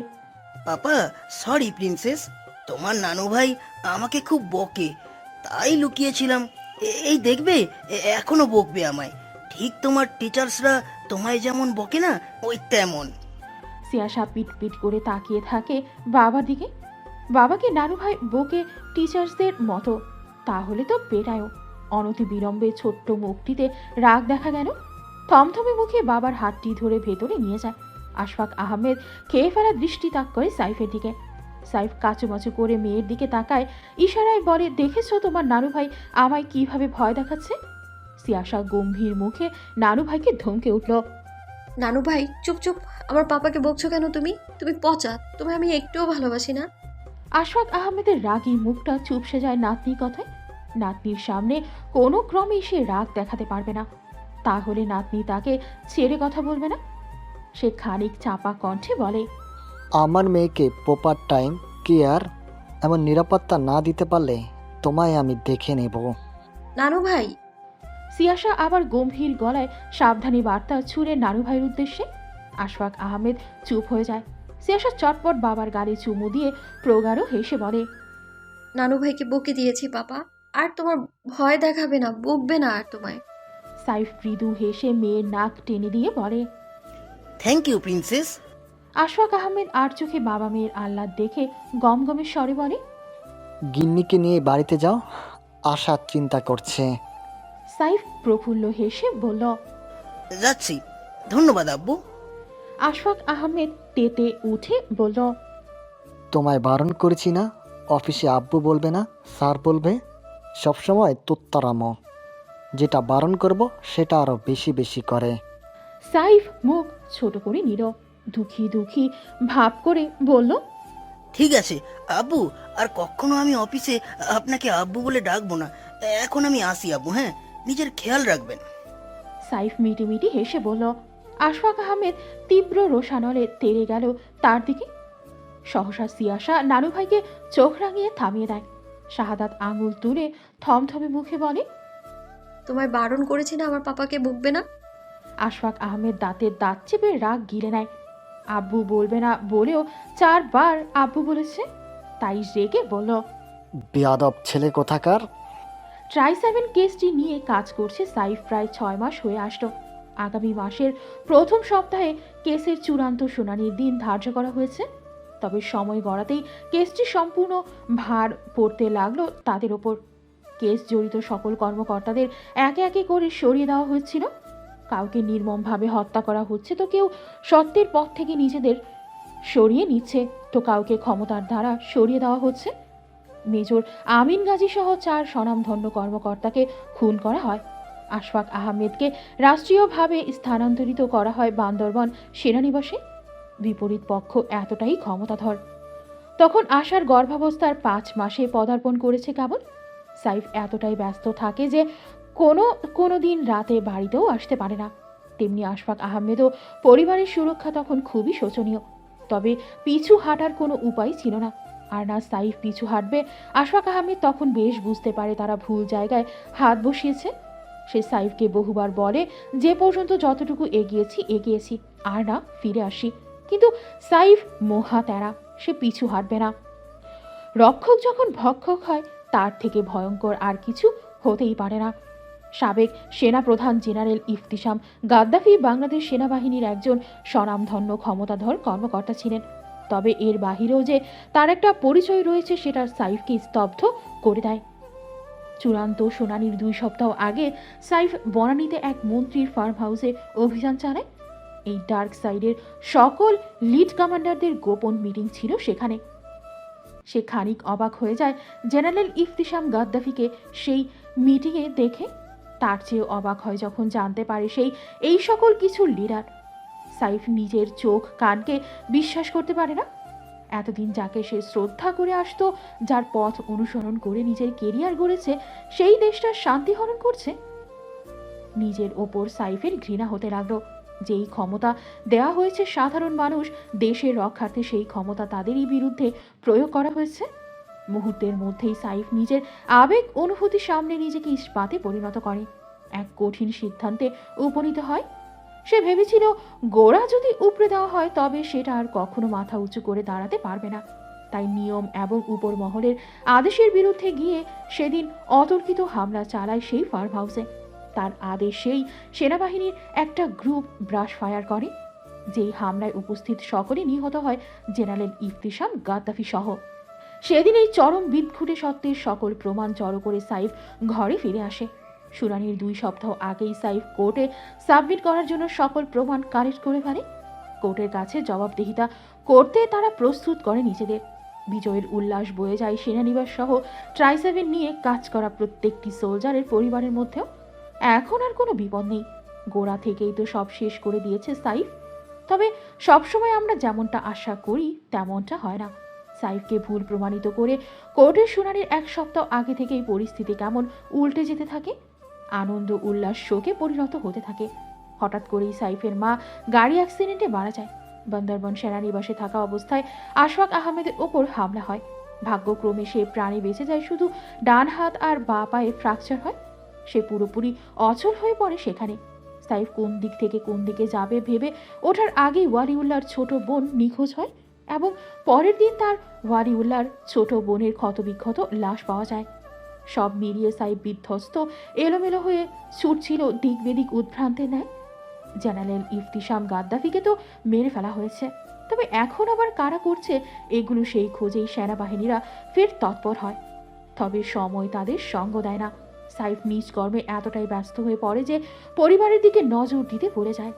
পাপা সরি প্রিন্সেস, তোমার নানু ভাই আমাকে খুব বকে, তাই লুকিয়েছিলাম। এই দেখবে, এখনো বকবে আমায়। ঠিক তোমার টিচার্সরা তোমায় যেমন বকে না, ওই তেমন। সিয়াসা পিট পিট করে তাকিয়ে থাকে বাবার দিকে। বাবাকে নানু ভাই বকে টিচার্সদের মতো? তাহলে তো পেটায়ও। অনতি বিলম্বে ছোট্ট মুখটিতে রাগ দেখা গেল। থমথমে মুখে বাবার হাতটি ধরে ভেতরে নিয়ে যায়। আশফাক আহমেদ খেয়ে ফেলা দৃষ্টি তাক করে সাইফের দিকে। সাইফ কাচুমাচু করে মেয়ের দিকে তাকায়, ইশারায় বলে, দেখেছো তোমার নানু ভাই আমায় কিভাবে ভয় দেখাচ্ছে? সিয়াসা গম্ভীর মুখে নানু ভাইকে ধমকে উঠল, নানু ভাই চুপ চুপ, আমার পাপাকে বকছো কেন তুমি? তুমি পচা, তুমি আমি একটুও ভালোবাসি না। আশফাক আহমেদের রাগী মুখটা চুপসে যায় নাতনির কথায়। নাতনির সামনে কোনো ক্রমে সে রাগ দেখাতে পারবে না, তাহলে নাতনি তাকে ছেড়ে কথা বলবে না। সে খানিক চাপা কণ্ঠে বলে, আমার মেয়েকে প্রপার টাইম কেয়ার এমন নিরাপত্তা না দিতে পারলে তোমায় আমি দেখে নেব। নানু ভাই। সিয়াসা আবার গম্ভীর গলায় সাবধানী বার্তা ছুড়ে নানু ভাইয়ের উদ্দেশ্যে। আশফাক আহমেদ চুপ হয়ে যায়। সিয়াসা চটপট বাবার গালে চুমু দিয়ে প্রগাঢ় হেসে বলে, নানু ভাইকে বকে দিয়েছি পাপা, আর তোমার ভয় দেখাবে না, বকবে না আর তোমায়। সাইফ মৃদু হেসে মেয়ের নাক টেনে দিয়ে বলে, thank you princess. Ashfaq Ahmed আর চোখে বাবা মেয়ের আহ্লাদ দেখে গমগমের স্বরে বলে, গিন্নিকে নিয়ে বাড়িতে যাও, আশা চিন্তা করছে। সাইফ প্রফুল্ল হেসে বলল, যাচ্ছি, ধন্যবাদ আব্বু। আশফাক আহমেদ তেতে উঠে বলল, তোমায় বারণ করেছি না, অফিসে আব্বু বলবে না, স্যার বলবে। সবসময় তুত্তারামো, যেটা বারণ করব সেটা আরও বেশি বেশি করে। সাইফ মুখ ছোট করে নিল, দুঃখী দুঃখী ভাব করে বলল, ঠিক আছে আব্বু, আর কখনো আমি অফিসে আপনাকে আব্বু বলে ডাকবো না। এখন আমি আসি আব্বু। হ্যাঁ, নিজের খেয়াল রাখবেন। সাইফ মিটিমিটি হেসে বলল। আশফাক আহমেদ তীব্র রোষানলে তেড়ে গেল তার দিকে। সহসা সিয়াসা নানু ভাইকে চোখ রাঙিয়ে থামিয়ে দেয়। শাহাদাত আঙুল তুলে থমথমে মুখে বলে, তোমায় বারণ করেছি না আমার পাপাকে বকবে না? আশফাক আহমেদ দাঁতের দাঁত চেপে রাগ গিলে নেয়। আব্বু বলবে না বলেও 4 বার আব্বু বলেছে, তাই রেগে বলল, বেয়াদব ছেলে কোথাকার। ট্রাই-7 কেসটি নিয়ে কাজ করছে সাইফ প্রায় 6 মাস হয়ে আসলো। আগামী মাসের প্রথম সপ্তাহে কেসের চূড়ান্ত শুনানির দিন ধার্য করা হয়েছে। তবে সময় গড়াতেই কেসটি সম্পূর্ণ ভার পড়তে লাগলো তাদের ওপর। কেস জড়িত সকল কর্মকর্তাদের একে একে করে সরিয়ে দেওয়া হচ্ছিল। কাউকে নির্মমভাবে হত্যা করা হচ্ছে, তো কেউ সত্যের পথ থেকে নিজেদের সরিয়ে নিচ্ছে, তো কাউকে ক্ষমতার দ্বারা সরিয়ে দেওয়া হচ্ছে। মেজর আমিন গাজী সহ 4 স্বনামধন্য কর্মকর্তাকে খুন করা হয়। আশফাক আহমেদকে রাষ্ট্রীয়ভাবে স্থানান্তরিত করা হয় বান্দরবান সেনানিবাসে। বিপরীত পক্ষ এতটাই ক্ষমতাধর। তখন আশার গর্ভাবস্থার 5 মাসে পদার্পণ করেছে কেবল। সাইফ এতটাই ব্যস্ত থাকে যে কোনো দিন রাতে বাড়িতেও আসতে পারে না। তেমনি আশফাক আহমেদও পরিবারের সুরক্ষা তখন খুবই শোচনীয়। তবে পিছু হাঁটার কোনো উপায় ছিল না। আর না সাইফ পিছু হাঁটবে। আশফাক আহমেদ তখন বেশ বুঝতে পারে তারা ভুল জায়গায় হাত বসিয়েছে। সে সাইফকে বহুবার বলে, যে পর্যন্ত যতটুকু এগিয়েছি আর না ফিরে আসি। কিন্তু সাইফ মহা তেরা, সে পিছু হাঁটবে না। রক্ষক যখন ভক্ষক হয় তার থেকে ভয়ঙ্কর আর কিছু হতেই পারে না। সাবেক সেনাপ্রধান জেনারেল ইফতিসাম গাদ্দাফি বাংলাদেশ সেনাবাহিনীর একজন স্বনামধন্য ক্ষমতাধর কর্মকর্তা ছিলেন। তবে এর বাহিরেও যে তার একটা পরিচয় রয়েছে সেটা সাইফকে স্তব্ধ করে দেয়। চূড়ান্ত শুনানির 2 সপ্তাহ আগে সাইফ বনানীতে এক মন্ত্রীর ফার্ম হাউসে অভিযান চালায়। এই ডার্ক সাইডের সকল লিড কমান্ডারদের গোপন মিটিং ছিল সেখানে। সে খানিক অবাক হয়ে যায় জেনারেল ইফতিসাম গাদ্দাফিকে সেই মিটিংয়ে দেখে। তার চেয়ে অবাক হয় যখন জানতে পারে এই সকল কিছুর লিডার। সাইফ নিজের চোখ কানকে বিশ্বাস করতে পারে না। এতদিন যাকে সে শ্রদ্ধা করে আসতো, যার পথ অনুসরণ করে নিজের কেরিয়ার গড়েছে, সেই দেশটার শান্তি হরণ করছে। নিজের ওপর সাইফের ঘৃণা হতে লাগলো। যেই ক্ষমতা দেয়া হয়েছে সাধারণ মানুষ দেশের রক্ষার্থে, সেই ক্ষমতা তাদেরই বিরুদ্ধে প্রয়োগ করা হয়েছে। মুহূর্তের মধ্যেই সাইফ নিজের আবেগ অনুভূতির সামনে নিজেকে ইস্পাতে পরিণত করে। এক কঠিন সিদ্ধান্তে উপনীত হয়। সে ভেবেছিল গোড়া যদি উপড়ে দেওয়া হয় তবে সেটা আর কখনো মাথা উঁচু করে দাঁড়াতে পারবে না। তাই নিয়ম এবং উপর মহলের আদেশের বিরুদ্ধে গিয়ে সেদিন অতর্কিত হামলা চালায় সেই ফার্ম হাউসে। তার আদেশেই সেনাবাহিনীর একটা গ্রুপ ব্রাশ ফায়ার করে। যেই হামলায় উপস্থিত সকলে নিহত হয় জেনারেল ইফতিসাম গাদ্দাফি সহ। সেদিন এই চরম বিদঘুটে সত্যের সকল প্রমাণ জড়ো করে সাইফ ঘরে ফিরে আসে। শুনানির 2 সপ্তাহ আগেই সাইফ কোর্টে সাবমিট করার জন্য সকল প্রমাণ কালেক্ট করে ফেলে। কোর্টের কাছে জবাবদিহিতা করতে তারা প্রস্তুত করে নিজেদের। বিজয়ের উল্লাস বয়ে যায় সেনানিবাস সহ ট্রাই-7 নিয়ে কাজ করা প্রত্যেকটি সোলজারের পরিবারের মধ্যেও। এখন আর কোনো বিপদ নেই। গোড়া থেকেই তো সব শেষ করে দিয়েছে সাইফ। তবে সবসময় আমরা যেমনটা আশা করি তেমনটা হয় না। সাইফকে ভুল প্রমাণিত করে কোর্টের শুনানির 1 সপ্তাহ আগে থেকেই পরিস্থিতি কেমন উল্টে যেতে থাকে। আনন্দ উল্লাস শোকে পরিণত হতে থাকে। হঠাৎ করেই সাইফের মা গাড়ি অ্যাক্সিডেন্টে মারা যায়। বান্দরবান সেনানিবাসে থাকা অবস্থায় আশফাক আহমেদের ওপর হামলা হয়। ভাগ্যক্রমে সে প্রাণে বেঁচে যায়, শুধু ডান হাত আর বাঁ পায়ে ফ্র্যাকচার হয়। সে পুরোপুরি অচল হয়ে পড়ে সেখানে। সাইফ কোন দিক থেকে কোন দিকে যাবে ভেবে ওঠার আগেই ওয়ালিউল্লাহর ছোট বোন নিখোঁজ হয় এবং পরের দিন তার ওয়ালিউল্লাহর ছোট বোনের ক্ষতবিক্ষত লাশ পাওয়া যায়। সব মিলিয়ে সাইফ বিধ্বস্ত, এলোমেলো হয়ে ছুটছিল দিক বেদিক উদ্ভ্রান্তের ন্যায়। জেনারেল ইফতিসাম গাদ্দাফিকে তো মেরে ফেলা হয়েছে, তবে এখন আবার কারা করছে এগুলো সেই খোঁজেই সেনাবাহিনীরা ফের তৎপর হয়। তবে সময় তাদের সঙ্গ দেয় না। সাইফ নিজ কর্মে এতটাই ব্যস্ত হয়ে পড়ে যে পরিবারের দিকে নজর দিতে ভুলে যায়।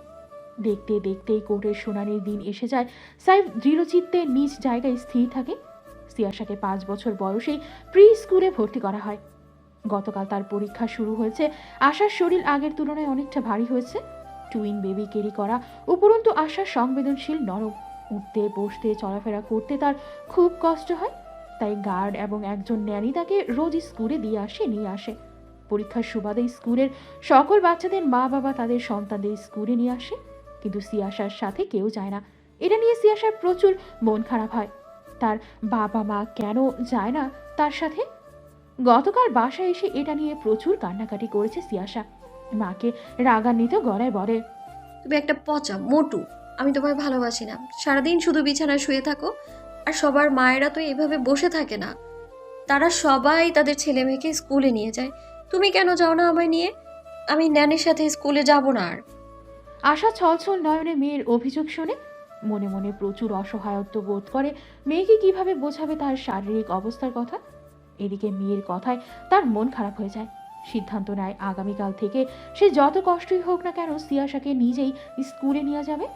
দেখতে দেখতেই কোর্টের শুনানির দিন এসে যায়। সাইফ দৃঢ়চিত্তে নিজ জায়গায় স্থির থাকে। সিয়াশাকে 5 বছর বয়সেই প্রি স্কুলে ভর্তি করা হয়। গতকাল তার পরীক্ষা শুরু হয়েছে। আশার শরীর আগের তুলনায় অনেকটা ভারী হয়েছে। টুইন বেবি ক্যারি করা, উপরন্তু আশার সংবেদনশীল নরম। উঠতে বসতে চলাফেরা করতে তার খুব কষ্ট হয়। তাই গার্ড এবং একজন ন্যানি তাকে রোজ স্কুলে নিয়ে আসে। পরীক্ষার সুবাদে স্কুলের সকল বাচ্চাদের মা বাবা তাদের সন্তানদের স্কুলে নিয়ে আসে, কিন্তু সিয়াশার সাথে কেউ যায় না। এটা নিয়ে সিয়াশার প্রচুর মন খারাপ হয়। তার বাবা মা কেন যায় না তার সাথে? গতকাল বাসায় এসে এটা নিয়ে প্রচুর কান্নাকাটি করেছে সিয়াশা। মাকে রাগান্বিত গলায় বলে, তুমি একটা পচা মোটু, আমি তোমায় ভালোবাসি না। সারাদিন শুধু বিছানায় শুয়ে থাকো। আর সবার মায়েরা তো এইভাবে বসে থাকে না, তারা সবাই তাদের ছেলে মেয়েকে স্কুলে নিয়ে যায়। তুমি কেন যাও না আমায় নিয়ে? আমি ন্যানের সাথে স্কুলে যাব না আর। আশা ছলছল নয়নে মেয়ের অভিযোগ শুনে মনে মনে প্রচুর অসহায়ত্ব বোধ করে। মেয়েকে কিভাবে বোঝাবে তার শারীরিক অবস্থার কথা। এদিকে মেয়ের কথায় তার মন খারাপ হয়ে যায়। সিদ্ধান্ত নেয় আগামীকাল থেকে সে যত কষ্টই হোক না কেন সিয়াশাকে নিজেই স্কুলে নিয়ে যাবে।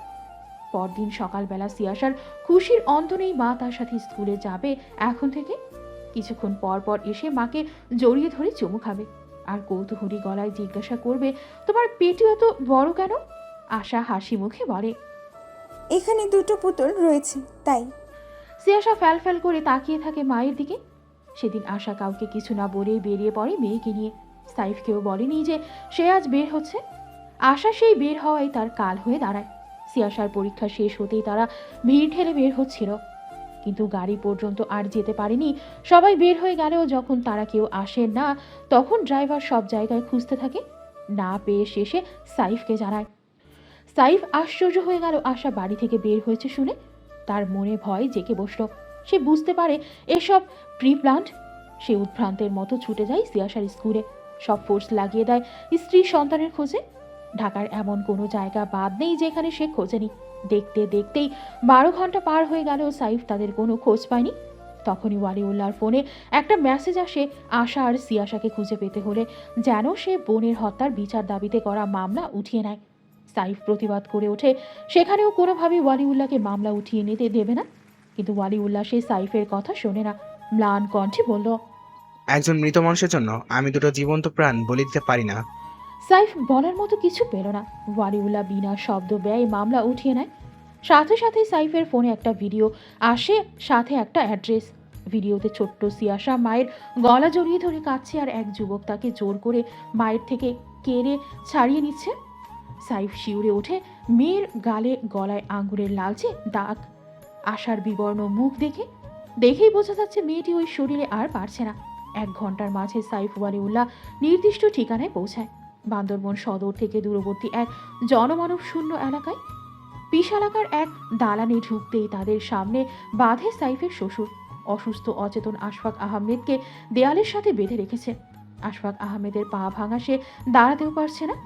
পরদিন সকালবেলা সিয়াশার খুশির অন্ত নেই। মা তার সাথে স্কুলে যাবে এখন থেকে। কিছুক্ষণ পর পর এসে মাকে জড়িয়ে ধরে চুমু খাবে আর কৌতূহলী গলায় জিজ্ঞাসা করবে, তোমার পেটু এত বড় কেন? আশা হাসি মুখে বলে, এখানে দুটো পুতুল রয়েছে তাই। সিয়াশা ফ্যাল ফ্যাল করে তাকিয়ে থাকে মায়ের দিকে। সেদিন আশা কাউকে কিছু না বলেই বেরিয়ে পড়ে মেয়েকে নিয়ে। সাইফকেও বলেনি যে সে আজ বের হচ্ছে। আশা সেই বের হওয়াই তার কাল হয়ে দাঁড়ায়। সিয়াশার পরীক্ষা শেষ হতেই তারা ভিড় ঠেলে বের হচ্ছিল, কিন্তু গাড়ি পর্যন্ত আর যেতে পারেনি। সবাই বের হয়ে গেলেও যখন তারা কেউ আসে না, তখন ড্রাইভার সব জায়গায় খুঁজতে থাকে। না পেয়ে শেষে সাইফকে জানায়। সাইফ আশ্চর্য হয়ে গেল আশা বাড়ি থেকে বের হয়েছে শুনে। তার মনে ভয় জেঁকে বসল। সে বুঝতে পারে এসব প্রি প্ল্যান্ড। সে উদ্ভ্রান্তের মতো ছুটে যায় সিয়াশার স্কুলে। সব ফোর্স লাগিয়ে দেয় স্ত্রী সন্তানের খোঁজে। ঢাকার এমন কোনো জায়গা বাদ নেই যেখানে সে খোঁজেনি। দেখতে দেখতেই 12 ঘন্টা পার হয়ে গেলেও সাইফ তাদের কোনো খোঁজ পায়নি। তখনই ওয়ালিউল্লাহর ফোনে একটা মেসেজ আসে। আশা আর সিয়াশাকে খুঁজে পেতে হলে যেন সে বোনের হত্যার বিচার দাবিতে করা মামলা উঠিয়ে নেয়। সাইফ প্রতিবাদ করে ওঠে, সেখানেও কোনোভাবেই ওয়ালিউল্লাহকে মামলা উঠিয়ে নিতে দেবে না। কিন্তু ওয়ালিউল্লাহ সেই সাইফের কথা শোনে না। ম্লান কণ্ঠে বলল, একজন মৃত মানুষের জন্য আমি দুটো জীবন্ত প্রাণ বলি দিতে পারি না। সাইফ বলার মতো কিছু পেল না। ওয়ালিউল্লাহ বিনা শব্দ ব্যয় মামলা উঠিয়ে নেয়। সাথে সাথে সাইফের ফোনে একটা ভিডিও আসে, সাথে একটা অ্যাড্রেস। ভিডিওতে ছোট্ট সিয়াশা মায়ের গলা জড়িয়ে ধরে কাঁদছে আর এক যুবক তাকে জোর করে মায়ের থেকে কেড়ে ছাড়িয়ে নিচ্ছে। সাইফ শিউরে ওঠে। মেয়ের গালে গলায় আঙ্গুরের লালচে দাগ। আশার বিবর্ণ মুখ দেখেই বোঝা যাচ্ছে মেয়েটি ওই শরীরে আর পারছে না। 1 ঘন্টার মাঝে সাইফ ওয়ালিউল্লাহ নির্দিষ্ট ঠিকানায় পৌঁছায়। বান্দরবন সদর থেকে দূরবর্তী এক জনমানব শূন্য এলাকায়। বিশালাকার এক দালানে ঢুকতেই তাদের সামনে বাঁধে সাইফের শ্বশুর। অসুস্থ অচেতন আশফাক আহমেদকে দেয়ালের সাথে বেঁধে রেখেছে। আশফাক আহমেদের পা ভাঙা, সে দাঁড়াতেও পারছে না।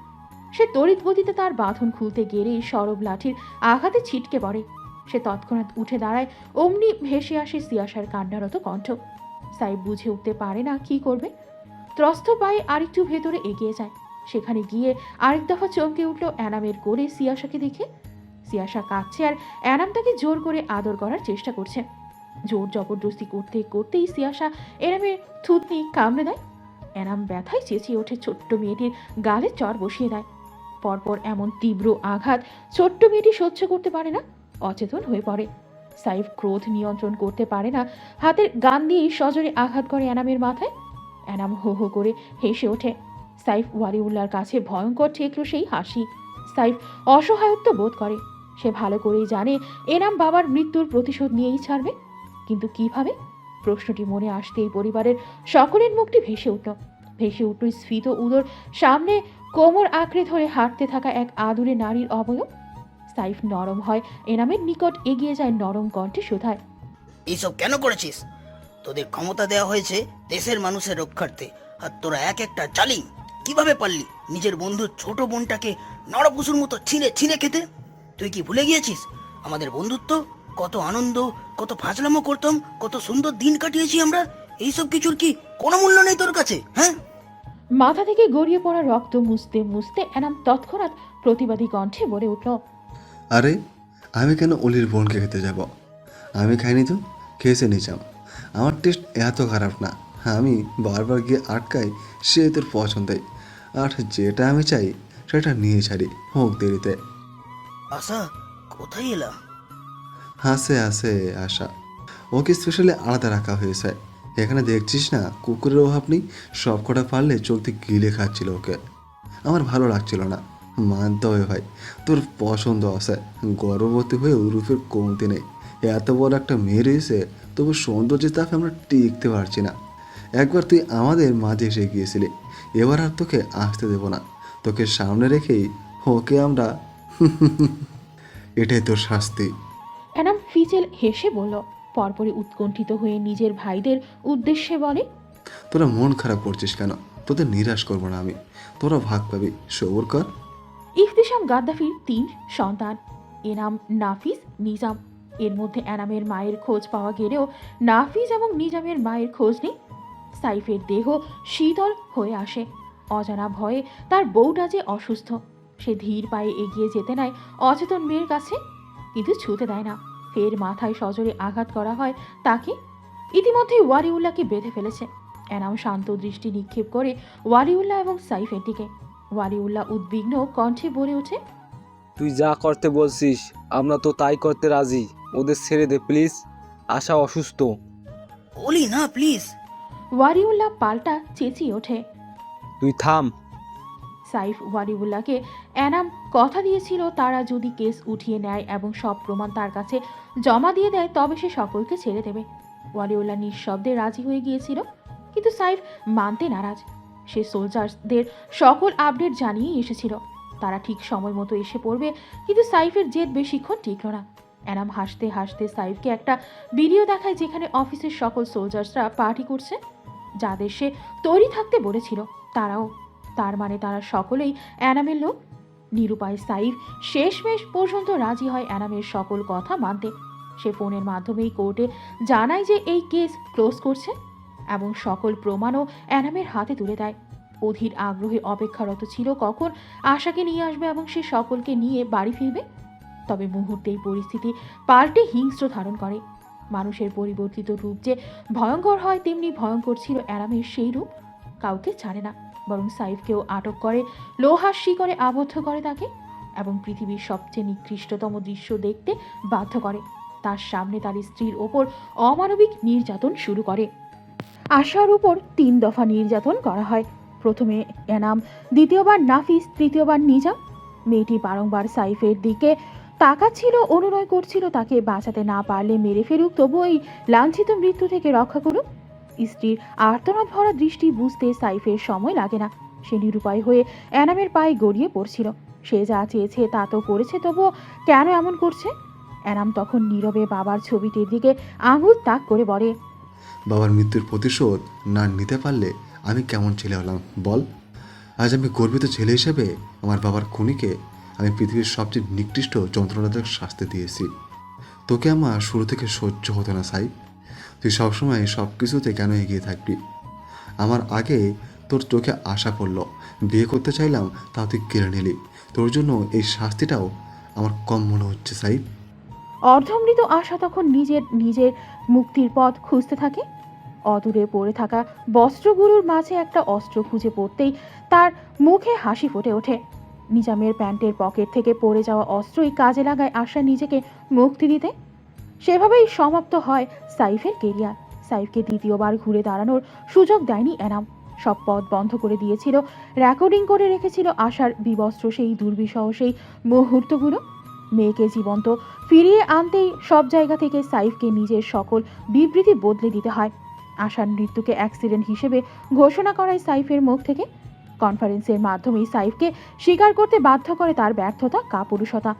সে তড়িৎ গতিতে তার বাঁধন খুলতে গেলেই সরব লাঠির আঘাতে ছিটকে পড়ে। সে তৎক্ষণাৎ উঠে দাঁড়ায়। অমনি ভেসে আসে সিয়াশার কান্নারত কণ্ঠ। সাইফ বুঝে উঠতে পারে না কি করবে। ত্রস্ত পায়ে আরেকটু ভেতরে এগিয়ে যায়। সেখানে গিয়ে আরেক দফা চমকে উঠল এনামের কোলে সিয়াশাকে দেখে। সিয়াশা কাঁদছে আর এনাম তাকে জোর করে আদর করার চেষ্টা করছে। জোর জবরদস্তি করতে করতেই সিয়াশা এনামের থুতনি কামড়ে দেয়। এনাম ব্যথায় চেঁচিয়ে ওঠে। ছোট্ট মেয়েটির গালে চড় বসিয়ে দেয়। পরপর এমন তীব্র আঘাত ছোট্ট মেয়েটি সহ্য করতে পারে না, অচেতন হয়ে পড়ে। সাইফ ক্রোধ নিয়ন্ত্রণ করতে পারে না। হাতের গান দিয়েই সজোরে আঘাত করে এনামের মাথায়। এনাম হো হো করে হেসে ওঠে। সাইফ ওয়ালিউল্লাহর কাছে ভয়ঙ্কর ঠেকল সেই হাসি। সাইফ অসহায়ত্ব বোধ করে। সে ভালো করেই জানে এনাম বাবার মৃত্যুর প্রতিশোধ নিয়েই ছাড়বে, কিন্তু কিভাবে? প্রশ্নটি মনে আসতেই পরিবারের সকলের মুখটি ভেসে উঠল স্ফীত উদর সামনে কোমর আঁকড়ে ধরে হাঁটতে থাকা এক আদুরে নারীর অবয়ব। সাইফ নরম হয়, এনামের নিকট এগিয়ে যায় নরম কণ্ঠে শোধায়, এইসব কেন করেছিস? তোদের ক্ষমতা দেওয়া হয়েছে দেশের মানুষের রক্ষার্থে, আর তোরা এক একটা জালিম। কিভাবে পারলি নিজের বন্ধুর ছোট বোনটাকে নরপশুর মতো ছিঁড়ে ছিঁড়ে খেতে? তুই কি ভুলে গিয়েছিস আমাদের বন্ধুত্ব? কত আনন্দ, কত ফাজলামো করতাম, কত সুন্দর দিন কাটিয়েছি আমরা। এইসব কিছুর কি কোনো মূল্য নেই তোর কাছে? হ্যাঁ? মাথা থেকে গড়িয়ে পড়া রক্ত মুছতে মুছতে এনাম তৎক্ষণাৎ প্রতিবাদী কণ্ঠে বলে উঠল, আরে আমি কেন অলির বোনকে খেতে যাব? আমি খাইনি তো, খেয়েছে নিচাম। আমার টেস্ট এত খারাপ না। আমি বারবার গিয়ে আটকাই, সে তোর পছন্দের। আর যেটা আমি চাই সেটা নিয়ে ছাড়ি, হোক দেরিতে। আশা, কোথায় এলাম? হাসে আশা, ওকে স্পেশালি আলাদা রাখা হয়েছে। এখানে দেখছিস না কুকুরের অভাব নেই। সব কটা পারলে চোখ দিয়ে গিলে খাচ্ছিল ওকে। আমার ভালো লাগছিল না। মানতে হবে ভাই, তোর পছন্দ আছে। গর্ভবতী হয়ে রূপের কমতি নেই। এত বড় একটা মেয়ে রয়েছে, তবু সৌন্দর্যের তাকে আমরা টিকতে পারছি না। একবার তুই আমাদের মাঝে এসে গিয়েছিলি, এবার আর তোকে আসতে দেব না। তোকে সামনে রেখেই ওকে আমরা এটাই তোর শাস্তি। এনাম ফিচেল হেসে বলল। পরপরই উৎকণ্ঠিত হয়ে নিজের ভাইদের উদ্দেশ্যে বলে, তোরা মন খারাপ করছিস কেন? তোদের নিরাশ করবো না আমি, তোরা ভাগ পাবি, সবর কর। ইফতিসাম গাদ্দাফির 3 সন্তান, এনাম, নাফিস, নিজাম। এর মধ্যে এনামের মায়ের খোঁজ পাওয়া গেলেও নাফিস এবং নিজামের মায়ের খোঁজ নেই। সাইফের দেহ শীতল হয়ে আসে। অজানা ভয়ে তার বউটা যে অসুস্থ, সে ধীর পায়ে এগিয়ে যেতে নেয় অচেতন মেয়ের কাছে, কিন্তু ছুতে দেয় না। ফের মাথায় সজোরে আঘাত করা হয় তাকে। ইতিমধ্যে ওয়ালিউল্লাহকে বেঁধে ফেলেছে। এনাম শান্ত দৃষ্টি নিক্ষেপ করে ওয়ালিউল্লাহ এবং সাইফের দিকে। ওয়ালিউল্লাহ উদ্বিগ্ন কণ্ঠে বলে ওঠে, তুই যা করতে বলছিস আমরা তো তাই করতে রাজি, ওদের ছেড়ে দে প্লিজ, আশা অসুস্থ। বলি না প্লিজ। ওয়ালিউল্লাহ পাল্টা চেঁচিয়ে ওঠে। তুই থাম। সাইফ ওয়ালিউল্লাহকে এনাম কথা দিয়েছিল তারা যদি কেস উঠিয়ে নেয় এবং সব প্রমাণ তার কাছে জমা দিয়ে দেয় তবে সে সকলকে ছেড়ে দেবে। ওয়ালিউল্লাহ নিঃশব্দে রাজি হয়ে গিয়েছিল, কিন্তু সাইফ মানতে নারাজ। সে সোলজার্সদের সকল আপডেট জানিয়ে এসেছিল, তারা ঠিক সময় মতো এসে পড়বে, কিন্তু সাইফের জেদ বেশিক্ষণ টিকল না। এনাম হাসতে হাসতে সাইফকে একটা ভিডিও দেখায় যেখানে অফিসের সকল সোলজার্সরা পার্টি করছে, যাদের সে তৈরি থাকতে বলেছিল তারাও। তার মানে তারা সকলেই অ্যানামের লোক। নিরুপায় সাইফ শেষমেশ পর্যন্ত রাজি হয় অ্যানামের সকল কথা মানতে। সে ফোনের মাধ্যমেই কোর্টে জানায় যে এই কেস ক্লোজ করছে এবং সকল প্রমাণও অ্যানামের হাতে তুলে দেয়। অধীর আগ্রহে অপেক্ষারত ছিল কখন আশাকে নিয়ে আসবে এবং সে সকলকে নিয়ে বাড়ি ফিরবে। তবে মুহূর্তেই পরিস্থিতি পাল্টে হিংস্র ধারণ করে। মানুষের পরিবর্তিত রূপ যে ভয়ঙ্কর হয় তেমনি ভয়ঙ্কর ছিল অ্যানামের সেই রূপ। কাউকে ছাড়ে না, বরং সাইফকেও আটক করে লোহার শিকড়ে আবদ্ধ করে তাকে এবং পৃথিবীর সবচেয়ে নিকৃষ্টতম দৃশ্য দেখতে বাধ্য করে। তার সামনে তার স্ত্রীর ওপর অমানবিক নির্যাতন শুরু করে। আশার উপর 3 দফা নির্যাতন করা হয়। প্রথমে এনাম, দ্বিতীয়বার নাফিস, তৃতীয়বার নিজাম। মেয়েটি বারংবার সাইফের দিকে তাকাচ্ছিল, অনুনয় করছিল তাকে বাঁচাতে না পারলে মেরে ফেলুক, তবু এই লাঞ্ছিত মৃত্যু থেকে রক্ষা করুক। স্ত্রীর আর্তনাদ ভরা দৃষ্টি বুঝতে সাইফের সময় লাগে না। সে নিরুপায় হয়ে এনামের পায়ে গড়িয়ে পড়ছিল। সে যা চেয়েছে তা তো করেছে, তবুও কেন এমন করছে? এনাম তখন নীরবে বাবার ছবিটির দিকে আঙুল তাক করে বলে, বাবার মৃত্যুর প্রতিশোধ না নিতে পারলে আমি কেমন ছেলে হলাম বল? আজ আমি গর্বিত ছেলে হিসেবে আমার বাবার খুনিকে আমি পৃথিবীর সবচেয়ে নিকৃষ্ট যন্ত্রণাদায়ক শাস্তি দিয়েছি। তোকে আমার শুরু থেকে সহ্য হতো না সাইফ। তুই সবসময় সব কিছুতে কেন এগিয়ে থাকবি? আমার আগে তোর চোখে আশা পড়ল, বিয়ে করতে চাইলাম, তাও তুই কেড়ে নিলি। তোর জন্য এই শাস্তিটাও আমার কম মনে হচ্ছে সাইফ। অর্ধমৃত আশা তখন নিজের মুক্তির পথ খুঁজতে থাকে। অদূরে পড়ে থাকা বস্ত্রগুলোর মাঝে একটা অস্ত্র খুঁজে পড়তেই তার মুখে হাসি ফুটে ওঠে। নিজামের প্যান্টের পকেট থেকে পড়ে যাওয়া অস্ত্রই কাজে লাগায় আশা নিজেকে মুক্তি দিতে। সেভাবেই সমাপ্ত হয় সাইফের কেরিয়ার। সাইফকে দ্বিতীয়বার ঘুরে দাঁড়ানোর সুযোগ দেয়নি এনাম। সব পথ বন্ধ করে দিয়েছিল, রেকর্ডিং করে রেখেছিল আশার বিবস্ত্র সেই দুর্বিষহ সেই মুহূর্তগুলো। মেয়েকে জীবন্ত ফিরিয়ে আনতেই সব জায়গা থেকে সাইফকে নিজের সকল বিবৃতি বদলে দিতে হয়। আশার মৃত্যুকে অ্যাক্সিডেন্ট হিসেবে ঘোষণা করায় সাইফের মুখ থেকে। কনফারেন্সের মাধ্যমেই সাইফকে স্বীকার করতে বাধ্য করে তার ব্যর্থতা, কাপুরুষতা।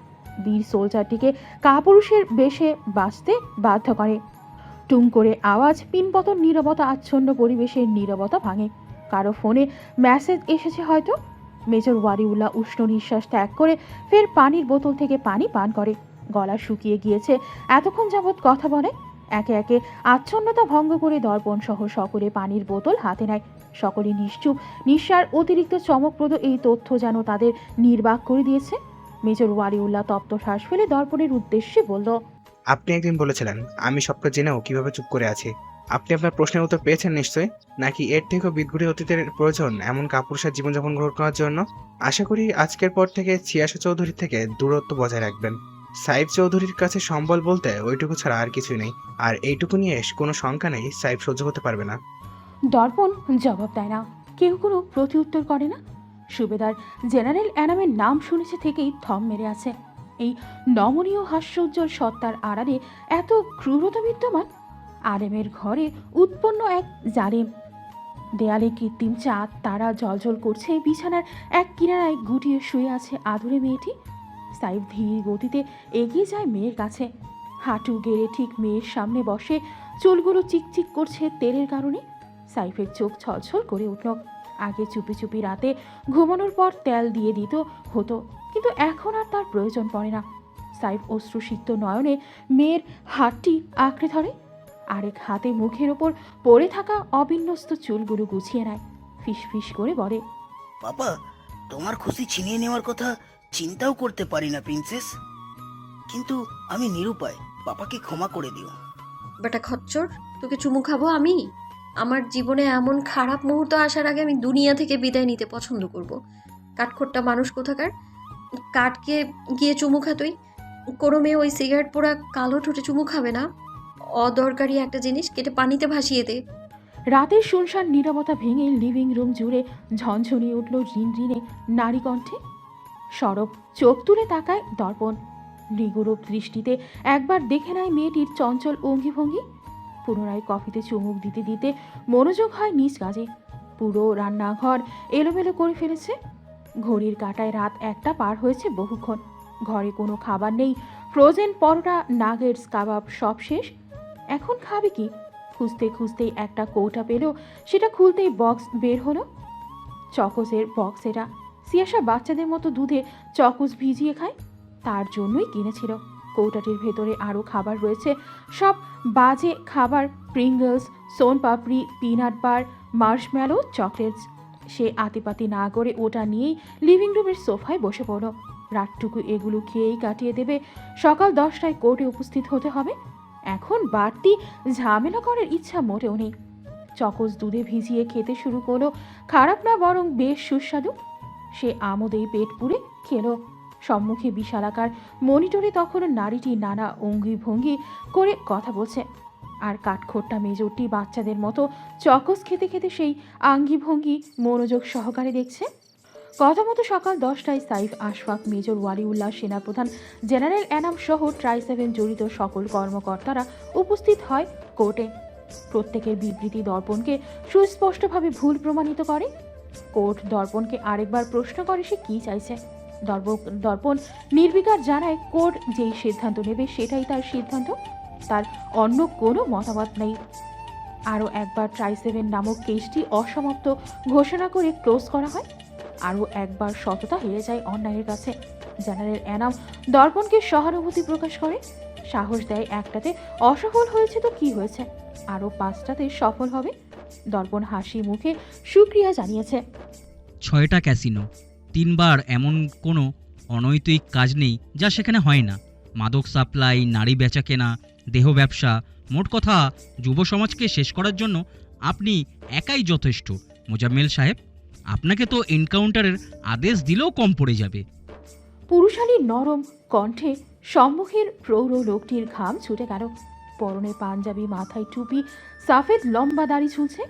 বীর সোলজারটিকে কাপুরুষের বেশে বাঁচতে বাধ্য করে। টুং করে আওয়াজ, পিনপতন, নীরবতা আচ্ছন্ন পরিবেশের নীরবতা ভাঙে। কারো ফোনে মেসেজ এসেছে হয়তো। মেজর ওয়ালিউল্লাহ উষ্ণ নিঃশ্বাস ত্যাগ করে ফের পানির বোতল থেকে পানি পান করে। গলা শুকিয়ে গিয়েছে এতক্ষণ যাবৎ কথা বলে। একে একে আচ্ছন্নতা ভঙ্গ করে দর্পণ সহ সকলে পানির বোতল হাতে নেয়। সকলে নিশ্চুপ, নিঃশ্বার। অতিরিক্ত চমকপ্রদ এই তথ্য যেন তাদের নির্বাক করে দিয়েছে। মেজর ওয়ালিউল্লাহ তপ্ত শ্বাস ফেলে দর্পণের উদ্দেশ্যে বলল, আপনি একদিন বলেছিলেন আমি সবটা জেনেও কিভাবে চুপ করে আছি। আপনি আপনার প্রশ্নের উত্তর পেয়েছেন নিশ্চয়ই, নাকি এর থেকেও বিদঘুটে অতীতের প্রয়োজন এমন কাপুরুষের জীবনযাপন গ্রহণ করার জন্য? আশা করি আজকের পর থেকে ছিয়াশা চৌধুরী থেকে দূরত্ব বজায় রাখবেন। সাইফ চৌধুরীর কাছে সম্বল বলতে ওইটুকু ছাড়া আর কিছুই নেই, আর এইটুকু নিয়ে কোনো শঙ্কা নেই সাইফ সহ্য করতে পারবে না। দর্পণ জবাব দেয় না, কেউ কোনো প্রতি উত্তর করে না। সুবেদার জেনারেল এনামের নাম শুনেছে থেকেই থম মেরে আছে। এই নমনীয় হাস্যোজ্জ্বল সত্তার আড়ালে এত ক্রূরতা বিদ্যমান। আলেমের ঘরে উৎপন্ন এক জালিম। দেয়ালে কৃত্রিম চাঁদ তারা জ্বলজ্বল করছে। বিছানার এক কিনারায় গুটিয়ে শুয়ে আছে আদুরে মেয়েটি। সাইফ ধীর গতিতে এগিয়ে যায় মেয়ের কাছে। হাঁটু গেড়ে ঠিক মেয়ের সামনে বসে। চুলগুলো চিকচিক করছে তেলের কারণে। সাইফের চোখ ছলছল করে উঠল। আগে চুপি চুপি রাতে ঘুমানোর পর তেল দিয়ে দিত হতো, কিন্তু এখন আর তার প্রয়োজন পড়ে না। সাইফ অশ্রুসিক্ত নয়নে মেয়ের হাতটি আঁকড়ে ধরে, আরেক হাতে মুখের ওপর পড়ে থাকা অবিন্যস্ত চুলগুলো গুছিয়ে নেয়। ফিস ফিস করে বলে, পাপা, তোমার খুশি ছিনিয়ে নেওয়ার কথা চিন্তাও করতে পারি না প্রিন্সেস, কিন্তু আমি নিরুপায়। পাপাকে ক্ষমা করে দিও। বেটা খচ্চর, তোকে চুমু খাবো আমি? আমার জীবনে এমন খারাপ মুহূর্ত আসার আগে আমি দুনিয়া থেকে বিদায় নিতে পছন্দ করব। কাঠখোট্টা মানুষ কোথাকার, কাঠকে গিয়ে চুমু খা তুই। কোনো মেয়ে ওই সিগারেট পোড়া কালো ঠোঁটে চুমু খাবে না। অদরকারি একটা জিনিস কেটে পানিতে ভাসিয়ে দে। রাতের শুনশান নীরবতা ভেঙে লিভিং রুম জুড়ে ঝনঝনিয়ে উঠল রিনরিনে নারী কণ্ঠে। সরব চোখ তুলে তাকায় দর্পণ, নিগুড় দৃষ্টিতে একবার দেখে নেয় মেয়েটির চঞ্চল অঙ্গিভঙ্গি। পুনরায় কফিতে চুমুক দিতে দিতে মনোযোগ হয় নিজ কাজে। পুরো রান্নাঘর এলোমেলো করে ফেলেছে। ঘড়ির কাঁটায় রাত 1টা পার হয়েছে বহুক্ষণ। ঘরে কোনো খাবার নেই। ফ্রোজেন পরোটা, নাগেটস, কাবাব সব শেষ। এখন খাবে কি? খুঁজতে খুঁজতেই একটা কৌটা পেল, সেটা খুলতেই বক্স বের হলো। চকোসের বক্স এটা। সিয়াসা বাচ্চাদের মতো দুধে চকোস ভিজিয়ে খায়, তার জন্যই কিনেছিল। কৌটাটির ভেতরে আরও খাবার রয়েছে, সব বাজে খাবার, প্রিঙ্গলস, সোন পাপড়ি, পিনাট বার, মার্শম্যালো, চকলেটস। সে আতিপাতি না করে ওটা নিয়েই লিভিং রুমের সোফায় বসে পড়ল। রাতটুকু এগুলো খেয়েই কাটিয়ে দেবে। সকাল 10টায় কোর্টে উপস্থিত হতে হবে। এখন বাড়তি ঝামেলা করার ইচ্ছা মোটেও নেই। চকোস দুধে ভিজিয়ে খেতে শুরু করলো। খারাপ না, বরং বেশ সুস্বাদু। সে আমোদেই পেট পুরে খেলো। সম্মুখে বিশালাকার মনিটরে তখনও নারীটি নানা অঙ্গি ভঙ্গি করে কথা বলছে, আর কাঠখোট্টা মেজরটি বাচ্চাদের মতো চকোস খেতে খেতে সেই আঙ্গি ভঙ্গি মনোযোগ সহকারে দেখছে। কথা মতো সকাল 10টায় সাইফ, আশফাক, মেজর ওয়ালিউল্লাহ, সেনাপ্রধান জেনারেল এনাম সহ ট্রাই-7 জড়িত সকল কর্মকর্তারা উপস্থিত হয় কোর্টে। প্রত্যেকের বিবৃতি দর্পণকে সুস্পষ্টভাবে ভুল প্রমাণিত করে। কোর্ট দর্পণকে আরেকবার প্রশ্ন করে সে কী চাইছে। দর্পণ নির্বিকার জানায় কোর্ট যেই সিদ্ধান্ত নেবে সেটাই তার সিদ্ধান্ত, তার অন্য কোনো মতামত নেই। আরও একবার ট্রাই-7 নামক কেসটি অসমাপ্ত ঘোষণা করে ক্লোজ করা হয়। আরও একবার সততা হেরে যায় অন্যায়ের কাছে। জেনারেল এনাম দর্পণকে সহানুভূতি প্রকাশ করে, সাহস দেয় একটাতে অসফল হয়েছে তো কি হয়েছে, আরও 5টাতে সফল হবে। দর্পণ হাসি মুখে সুক্রিয়া জানিয়েছে। 6টা ক্যাসিনো, 3বার এমন কোনো অনৈতিক কাজ নেই যা সেখানে হয় না। মাদক সাপ্লাই, নারী বেচাকেনা, দেহ ব্যবসা, মোট কথা যুব সমাজকে শেষ করার জন্য আপনি একাই যথেষ্ট। মোজাম্মেল সাহেব, আপনাকে তো এনকাউন্টারের আদেশ দিলেও কম পড়ে যাবে। পুরুষালী নরম কণ্ঠে সম্মুখের প্রৌঢ় লোকটির ঘাম ছুটে গেল। পরনে পাঞ্জাবি, মাথায় টুপি, সাফেদ লম্বা দাড়ি ঝুলছে।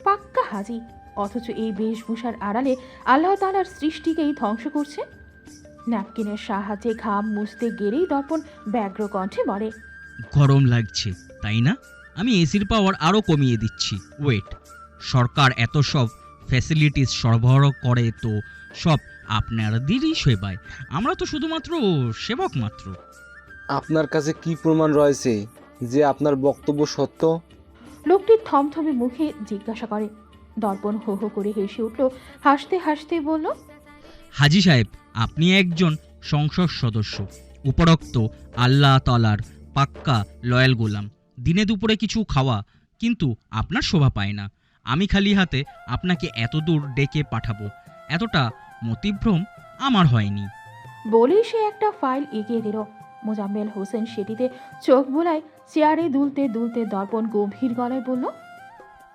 পাক্কা হাজি, অথচ এই বেশভূষার আড়ালে আল্লাহ তাআলার সৃষ্টিকেই ধ্বংস করছে। ন্যাপকিনের সাহায্যে ঘাম মুছতে গেলেই দর্পণ ব্যগ্র কণ্ঠে বলে, গরম লাগছে তাই না? আমি এসির পাওয়ার আরও কমিয়ে দিচ্ছি। ওয়েট, সরকার এত সব ফ্যাসিলিটিস সরবরাহ করে তো সব আপনাদেরই সেবায়, আমরা তো শুধুমাত্র সেবক মাত্র। আপনার কাছে কি প্রমাণ রয়েছে যে আপনার বক্তব্য সত্য? লোকটি থমথমে মুখে জিজ্ঞাসা করে। দর্পণ হো হো করে হেসে উঠল, হাসতে হাসতে বলল, হাজি সাহেব, আপনি একজন সংসদ সদস্য, উপরোক্ত আল্লাহ তাআলার পাক্কা লয়াল গোলাম। দিনে দুপুরে কিছু খাওয়া কিন্তু আপনার শোভা পায় না। আমি খালি হাতে আপনাকে এত দূর ডেকে পাঠাবো, এতটা মতিভ্রম আমার হয়নি। বলেই সে একটা ফাইল এগিয়ে দিল। মোজাম্মেল হোসেন সেটিতে চোখ বোলায়। চেয়ারে দুলতে দুলতে দর্পণ গম্ভীর গলায় বলল,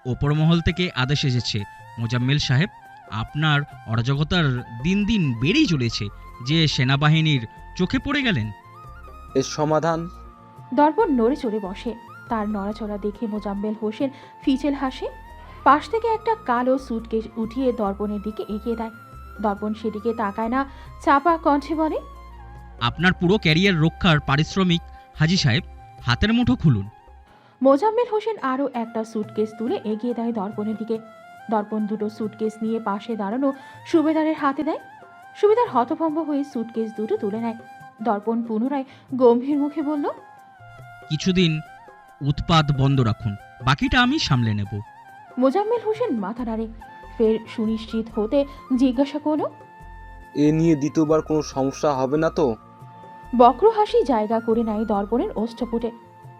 ওপর মহল থেকে আদেশ এসেছে মোজাম্মেল সাহেব, আপনার অরাজকতার দিন দিন বেড়েই চলেছে যে সেনাবাহিনীর চোখে পড়ে গেলেন। এর সমাধান? দর্পণ নড়ে চড়ে বসে। তার নড়াচড়া দেখে মোজাম্মেল হোসেন ফিচেল হাসে। পাশ থেকে একটা কালো সুটকেস উঠিয়ে দর্পণের দিকে এগিয়ে দেয়। দর্পণ সেদিকে তাকায় না, চাপা কণ্ঠে বলে, আপনার পুরো ক্যারিয়ার রক্ষার পারিশ্রমিক হাজি সাহেব, হাতের মুঠো খুলুন। মোজাম্মেল হোসেন আরও একটা সুটকেস তুলে এগিয়ে দেয় দর্পণের দিকে। দর্পণ দুটো সুটকেস নিয়ে পাশে দাঁড়ানো সুবেদারের হাতে দেয়। সুবেদার হতভম্ব হয়ে সুটকেস দুটো তুলে নেয়। দর্পণ পুনরায় গম্ভীর মুখে বলল, কিছুদিন উৎপাত বন্ধ রাখুন, বাকিটা আমি সামলে নেব। মোজাম্মেল হোসেন মাথা নাড়ে। ফের সুনিশ্চিত হতে জিজ্ঞাসা করল। এ নিয়ে দ্বিতীয়বার কোনো সমস্যা হবে না তো? বক্র হাসি জায়গা করে নেয় দর্পণের ওষ্ঠপুটে,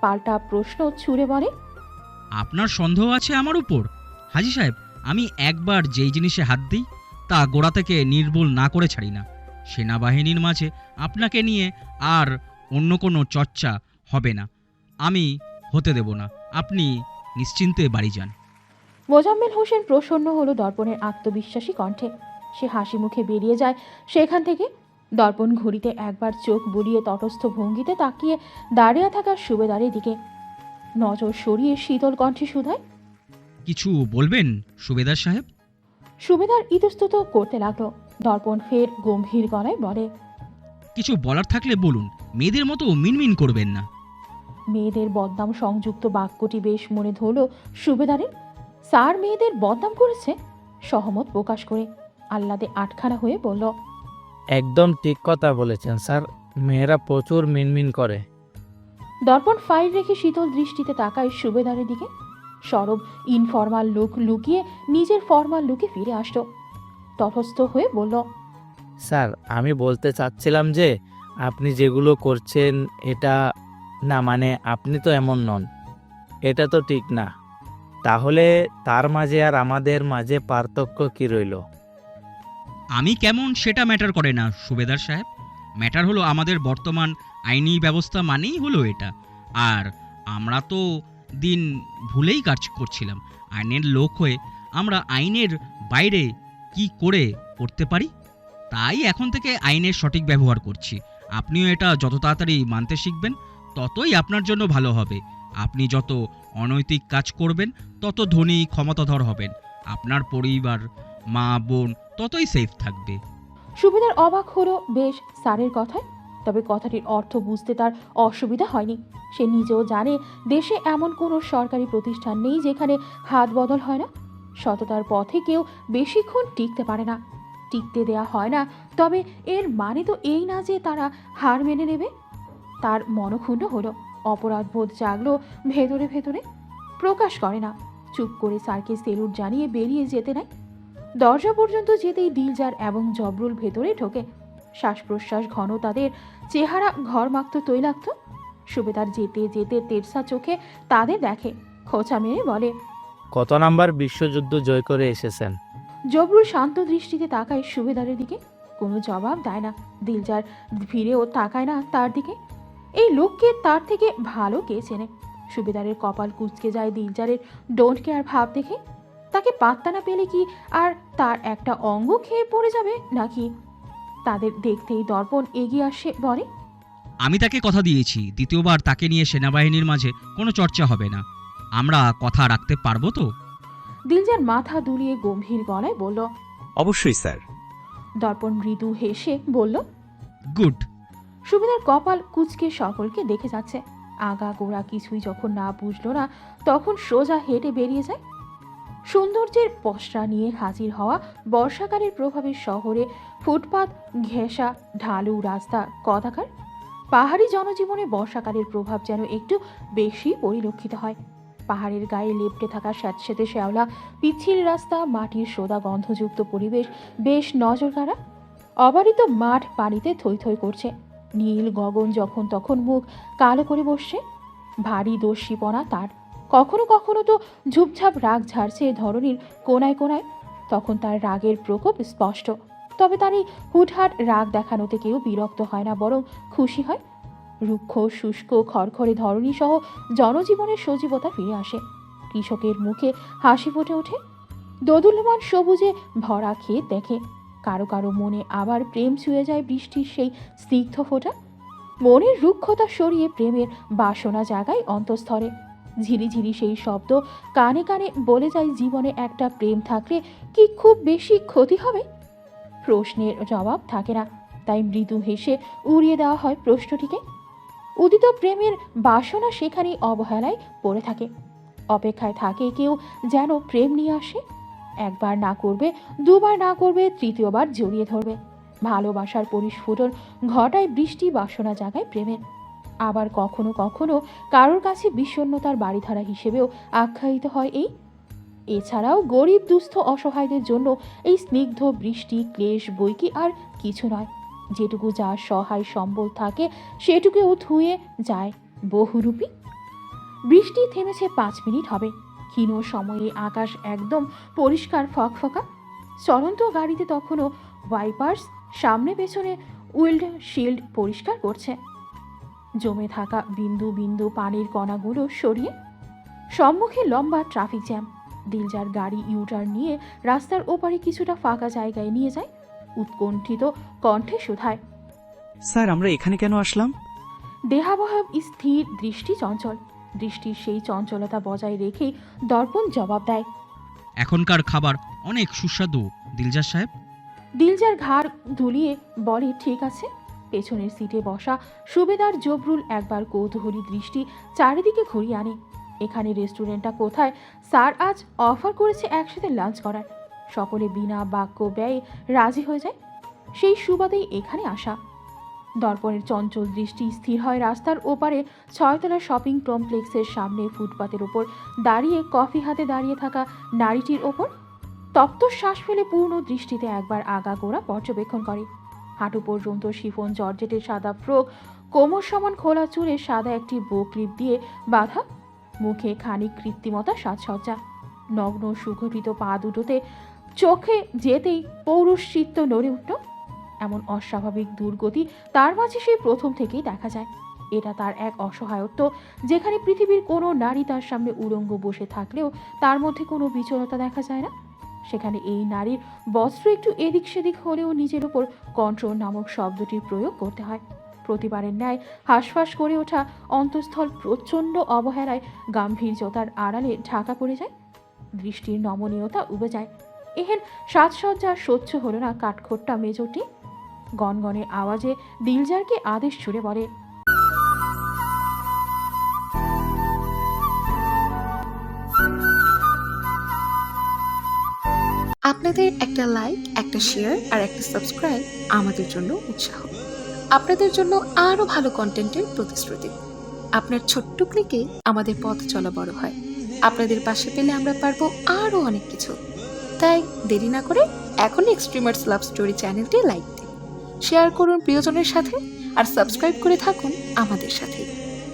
পাল্টা প্রশ্ন ছুড়ে বলে, আপনার সন্দেহ আছে আমার উপর? হাজি সাহেব, আমি একবার যেই জিনিসে হাত দিই তা গোড়া থেকে নির্ভুল না করে ছাড়ি না। সেনাবাহিনীর মাঝে আপনাকে নিয়ে আর অন্য কোনো চর্চা হবে না, আমি হতে দেব না। আপনি নিশ্চিন্তে বাড়ি যান। মোজাম্মেল হোসেন প্রসন্ন হলো দর্পণের আত্মবিশ্বাসী কণ্ঠে। সে হাসি মুখে বেরিয়ে যায় সেখান থেকে। দর্পণ ঘড়িতে একবার চোখ বুলিয়ে তটস্থ ভঙ্গিতে তাকিয়ে দাঁড়িয়ে থাকা সুবেদারের দিকে নজর সরিয়ে শীতল কণ্ঠে শুধায়, কিছু বলবেন সুবেদার সাহেব? সুবেদার ইতস্তত করতে লাগলো। দর্পণ ফের গম্ভীর গলায় বলে, কিছু বলার থাকলে বলুন, মেয়েদের মতো মিনমিন করবেন না। মেয়েদের বদনাম সংযুক্ত বাক্যটি বেশ মনে ধরল সুবেদারের। স্যার মেয়েদের বদনাম করেছে? সহমত প্রকাশ করে আহ্লাদে আটখানা হয়ে বলল, একদম ঠিক কথা বলেছেন স্যার, মেয়েরা প্রচুর মিনমিন করে। দর্পণ ফাইল রেখে শীতল দৃষ্টিতে তাকায় সুবেদারের দিকে। সরব ইনফর্মাল লুক লুকিয়ে নিজের ফর্মাল লুকে ফিরে আসলো। তটস্থ হয়ে বলল, স্যার আমি বলতে চাচ্ছিলাম যে আপনি যেগুলো করছেন এটা না, মানে আপনি তো এমন নন, এটা তো ঠিক না। তাহলে তার মাঝে আর আমাদের মাঝে পার্থক্য কি রইল? আমি কেমন সেটা ম্যাটার করে না সুবেদার সাহেব। ম্যাটার হলো আমাদের বর্তমান আইনি ব্যবস্থা মানেই হলো এটা। আর আমরা তো দিন ভুলেই কাজ করছিলাম। আইনের লোক হয়ে আমরা আইনের বাইরে কি করে করতে পারি, তাই এখন থেকে আইনের সঠিক ব্যবহার করছি। আপনিও এটা যত তাড়াতাড়ি মানতে শিখবেন ততই আপনার জন্য ভালো হবে। আপনি যত অনৈতিক কাজ করবেন তত ধনী ক্ষমতাধর হবেন। আপনার পরিবার, মা বোন ততই সেফ থাকবে। সুবেদার অবাক হলো বেশ স্যারের কথায়, তবে কথাটির অর্থ বুঝতে তার অসুবিধা হয়নি। সে নিজেও জানে দেশে এমন কোনো সরকারি প্রতিষ্ঠান নেই যেখানে হাত বদল হয় না। সততার পথে কেউ বেশিক্ষণ টিকতে পারে না, টিকতে দেয়া হয় না। তবে এর মানে তো এই না যে তারা হার মেনে নেবে। তার মনক্ষুণ্ণ হলো, অপরাধবোধ জাগলো ভেতরে ভেতরে, প্রকাশ করে না। চুপ করে স্যারকে সেলুট জানিয়ে বেরিয়ে যেতে নেয়। দরজা পর্যন্ত যেতেই দিলজার এবং জবরুল ভেতরে ঢোকে। শ্বাস প্রশ্বাস ঘন, তাদের চেহারা ঘরমাক্ত তৈলাক্ত। সুবেদার যেতে যেতে তেরসা চোখে তাদের দেখে, খোঁচা মেরে বলে, কত নাম্বার বিশ্বযুদ্ধ জয় করে এসেছেন? জবরুল শান্ত দৃষ্টিতে তাকায় সুবেদারের দিকে, কোনো জবাব দেয় না। দিলজার ফিরেও তাকায় না তার দিকে। এই লোককে তার থেকে ভালো কে চেনে? সুবেদারের কপাল কুঁচকে যায় দিলজারের ডোন্ট কেয়ার ভাব দেখে। তাকে পাত্তা না পেলে কি আর তার একটা অঙ্গ খেয়ে পড়ে যাবে নাকি? তাদের দেখতেই দর্পণ এগিয়ে আসে, বলে, আমি তাকে কথা দিয়েছি দ্বিতীয়বার তাকে নিয়ে সেনাবাহিনীর মাঝে কোনো চর্চা হবে না। আমরা কথা রাখতে পারবো তো? দিলজার মাথা দুলিয়ে গম্ভীর গলায় বলল, অবশ্যই স্যার। দর্পণ মৃদু হেসে বলল, গুড। সুবেদার কপাল কুঁচকে সকলকে দেখে যাচ্ছে। আগা গোড়া কিছুই যখন না বুঝলো না তখন সোজা হেঁটে বেরিয়ে যায়। সৌন্দর্যের পসরা নিয়ে হাজির হওয়া বর্ষাকালের প্রভাবে শহরে ফুটপাত ঘেঁষা, ঢালু রাস্তা কদাকার। পাহাড়ি জনজীবনে বর্ষাকালের প্রভাব যেন একটু বেশি পরিলক্ষিত হয়। পাহাড়ের গায়ে লেপ্টে থাকা স্যাঁতসেঁতে শ্যাওলা পিচ্ছিল রাস্তা, মাটির সোদা গন্ধযুক্ত পরিবেশ বেশ নজর কাড়া। অবারিত মাঠ পানিতে থই থই করছে। নীল গগন যখন তখন মুখ কালো করে বসছে। ভারী দস্যিপনা তার। কখনো কখনো তো ঝুপঝাপ রাগ ঝাড়ছে ধরনীর কোনায় কোনায়, তখন তার রাগের প্রকোপ স্পষ্ট। তবে তার এই হুটহাট রাগ দেখানোতে কেউ বিরক্ত হয় না, বরং খুশি হয়। রুক্ষ শুষ্ক খড়খড়ে ধরনী সহ জনজীবনের সজীবতা ফিরে আসে। কৃষকের মুখে হাসি ফুটে ওঠে। দোদুল্যমান সবুজে ভরা ক্ষেত দেখে। কারো কারো মনে আবার প্রেম ছুঁয়ে যায় বৃষ্টির সেই স্নিগ্ধ ফোঁটা। মনের রুক্ষতা সরিয়ে প্রেমের বাসনা জাগায় অন্তঃস্থরে। ঝিরিঝিরি সেই শব্দ কানে কানে বলে যায়, জীবনে একটা প্রেম থাকলে কি খুব বেশি ক্ষতি হবে? প্রশ্নের জবাব থাকে না, তাই মৃদু হেসে উড়িয়ে দেওয়া হয় প্রশ্নটিকে। উদিত প্রেমের বাসনা সেখানেই অবহেলায় পড়ে থাকে। অপেক্ষায় থাকে কেউ যেন প্রেম নিয়ে আসে। একবার না করবে, দুবার না করবে, তৃতীয়বার জড়িয়ে ধরবে। ভালোবাসার পরিস্ফুটন ঘটায় বৃষ্টি, বাসনা জাগায় প্রেমের। আবার কখনো কখনো কারোর কাছে বিষণ্ণতার বাড়িধারা হিসেবেও আখ্যায়িত হয় এছাড়াও গরিব দুস্থ অসহায়দের জন্য এই স্নিগ্ধ বৃষ্টি ক্লেশ বইকি আর কিছু নয়। যেটুকু যার সহায় সম্বল থাকে সেটুকুও ধুয়ে যায় বহুরূপী। বৃষ্টি থেমেছে 5 মিনিট হবে। ক্ষীণ সময়ে আকাশ একদম পরিষ্কার ফকফকা। চলন্ত গাড়িতে তখনও ওয়াইপার্স সামনে পেছনে উইন্ড শিল্ড পরিষ্কার করছে জমে থাকা বিন্দু বিন্দু পানির কণাগুলো সরিয়ে। সম্মুখে লম্বা ট্রাফিক জ্যাম। দিলজার গাড়ি ইউটার্ন নিয়ে রাস্তার ওপারে কিছুটা ফাঁকা জায়গায় নিয়ে যায়। উৎকণ্ঠিত কণ্ঠে শুধায়, স্যার আমরা এখানে কেন আসলাম? দেহাবহ স্থির, দৃষ্টি চঞ্চল। দৃষ্টির সেই চঞ্চলতা বজায় রেখেই দর্পণ জবাব দেয়, এখনকার খাবার অনেক সুস্বাদু দিলজার সাহেব। দিলজার ঘাড় দুলিয়ে বলে, ঠিক আছে। পেছনের সিটে বসা সুবেদার জবরুল একবার কৌতূহলী দৃষ্টি চারিদিকে ঘুরিয়ে আনে। এখানে রেস্টুরেন্টটা কোথায়? স্যার আজ অফার করেছে একসাথে লাঞ্চ করার। সকলে বিনা বাক্য ব্যয়ে রাজি হয়ে যায়। সেই সুবাদেই এখানে আসা। দর্পণের চঞ্চল দৃষ্টি স্থির হয় রাস্তার ওপারে 6তলা শপিং কমপ্লেক্সের সামনে ফুটপাতের ওপর দাঁড়িয়ে কফি হাতে দাঁড়িয়ে থাকা নারীটির ওপর। তপ্ত শ্বাস ফেলে পূর্ণ দৃষ্টিতে একবার আগাগোড়া পর্যবেক্ষণ করে। হাঁটু পর্যন্ত শিফন জর্জেটের সাদা ফ্রক, কোমর সমান খোলা চুলে সাদা একটি বো ক্লিপ দিয়ে বাঁধা, মুখে খানিক কৃত্রিমতা সাজসজ্জা। নগ্ন সুগঠিত পা দুটোতে চোখে যেতেই পৌরুষ চিত্ত নড়ে উঠল। এমন অস্বাভাবিক দুর্গতি তার মাঝে সেই প্রথম থেকেই দেখা যায়। এটা তার এক অসহায়ত্ব, যেখানে পৃথিবীর কোনো নারী তার সামনে উলঙ্গ বসে থাকলেও তার মধ্যে কোনো বিচলতা দেখা যায় না। সেখানে এই নারীর বস্ত্র একটু এদিক সেদিক হলেও নিজের ওপর কন্ট্রোল নামক শব্দটির প্রয়োগ করতে হয়। প্রতিবারের ন্যায় হাঁসফাঁস করে ওঠা অন্তঃস্থল প্রচণ্ড অবহেলায় গাম্ভীর্যতার আড়ালে ঢাকা পড়ে যায়। দৃষ্টির নমনীয়তা উবে যায়। এহেন সাজসজ্জা সহ্য হলো না কাঠখোট্টা মেজরটি। গনগনে আওয়াজে দিলজারকে আদেশ ছুড়ে বলে, আপনাদের একটা লাইক, একটা শেয়ার আর একটা সাবস্ক্রাইব আমাদের জন্য উৎসাহ। আপনাদের জন্য আরো ভালো কন্টেন্টের প্রতিশ্রুতি। আপনার ছোট্ট ক্লিকে আমাদের পথ চলা বড় হয়। আপনাদের পাশে পেলে আমরা পারবো আরো অনেক কিছু। তাই দেরি না করে এখনই এক্সট্রিমার্স লাভ স্টোরি চ্যানেলটি লাইক দিন, শেয়ার করুন প্রিয়জনের সাথে, আর সাবস্ক্রাইব করে থাকুন আমাদের সাথে।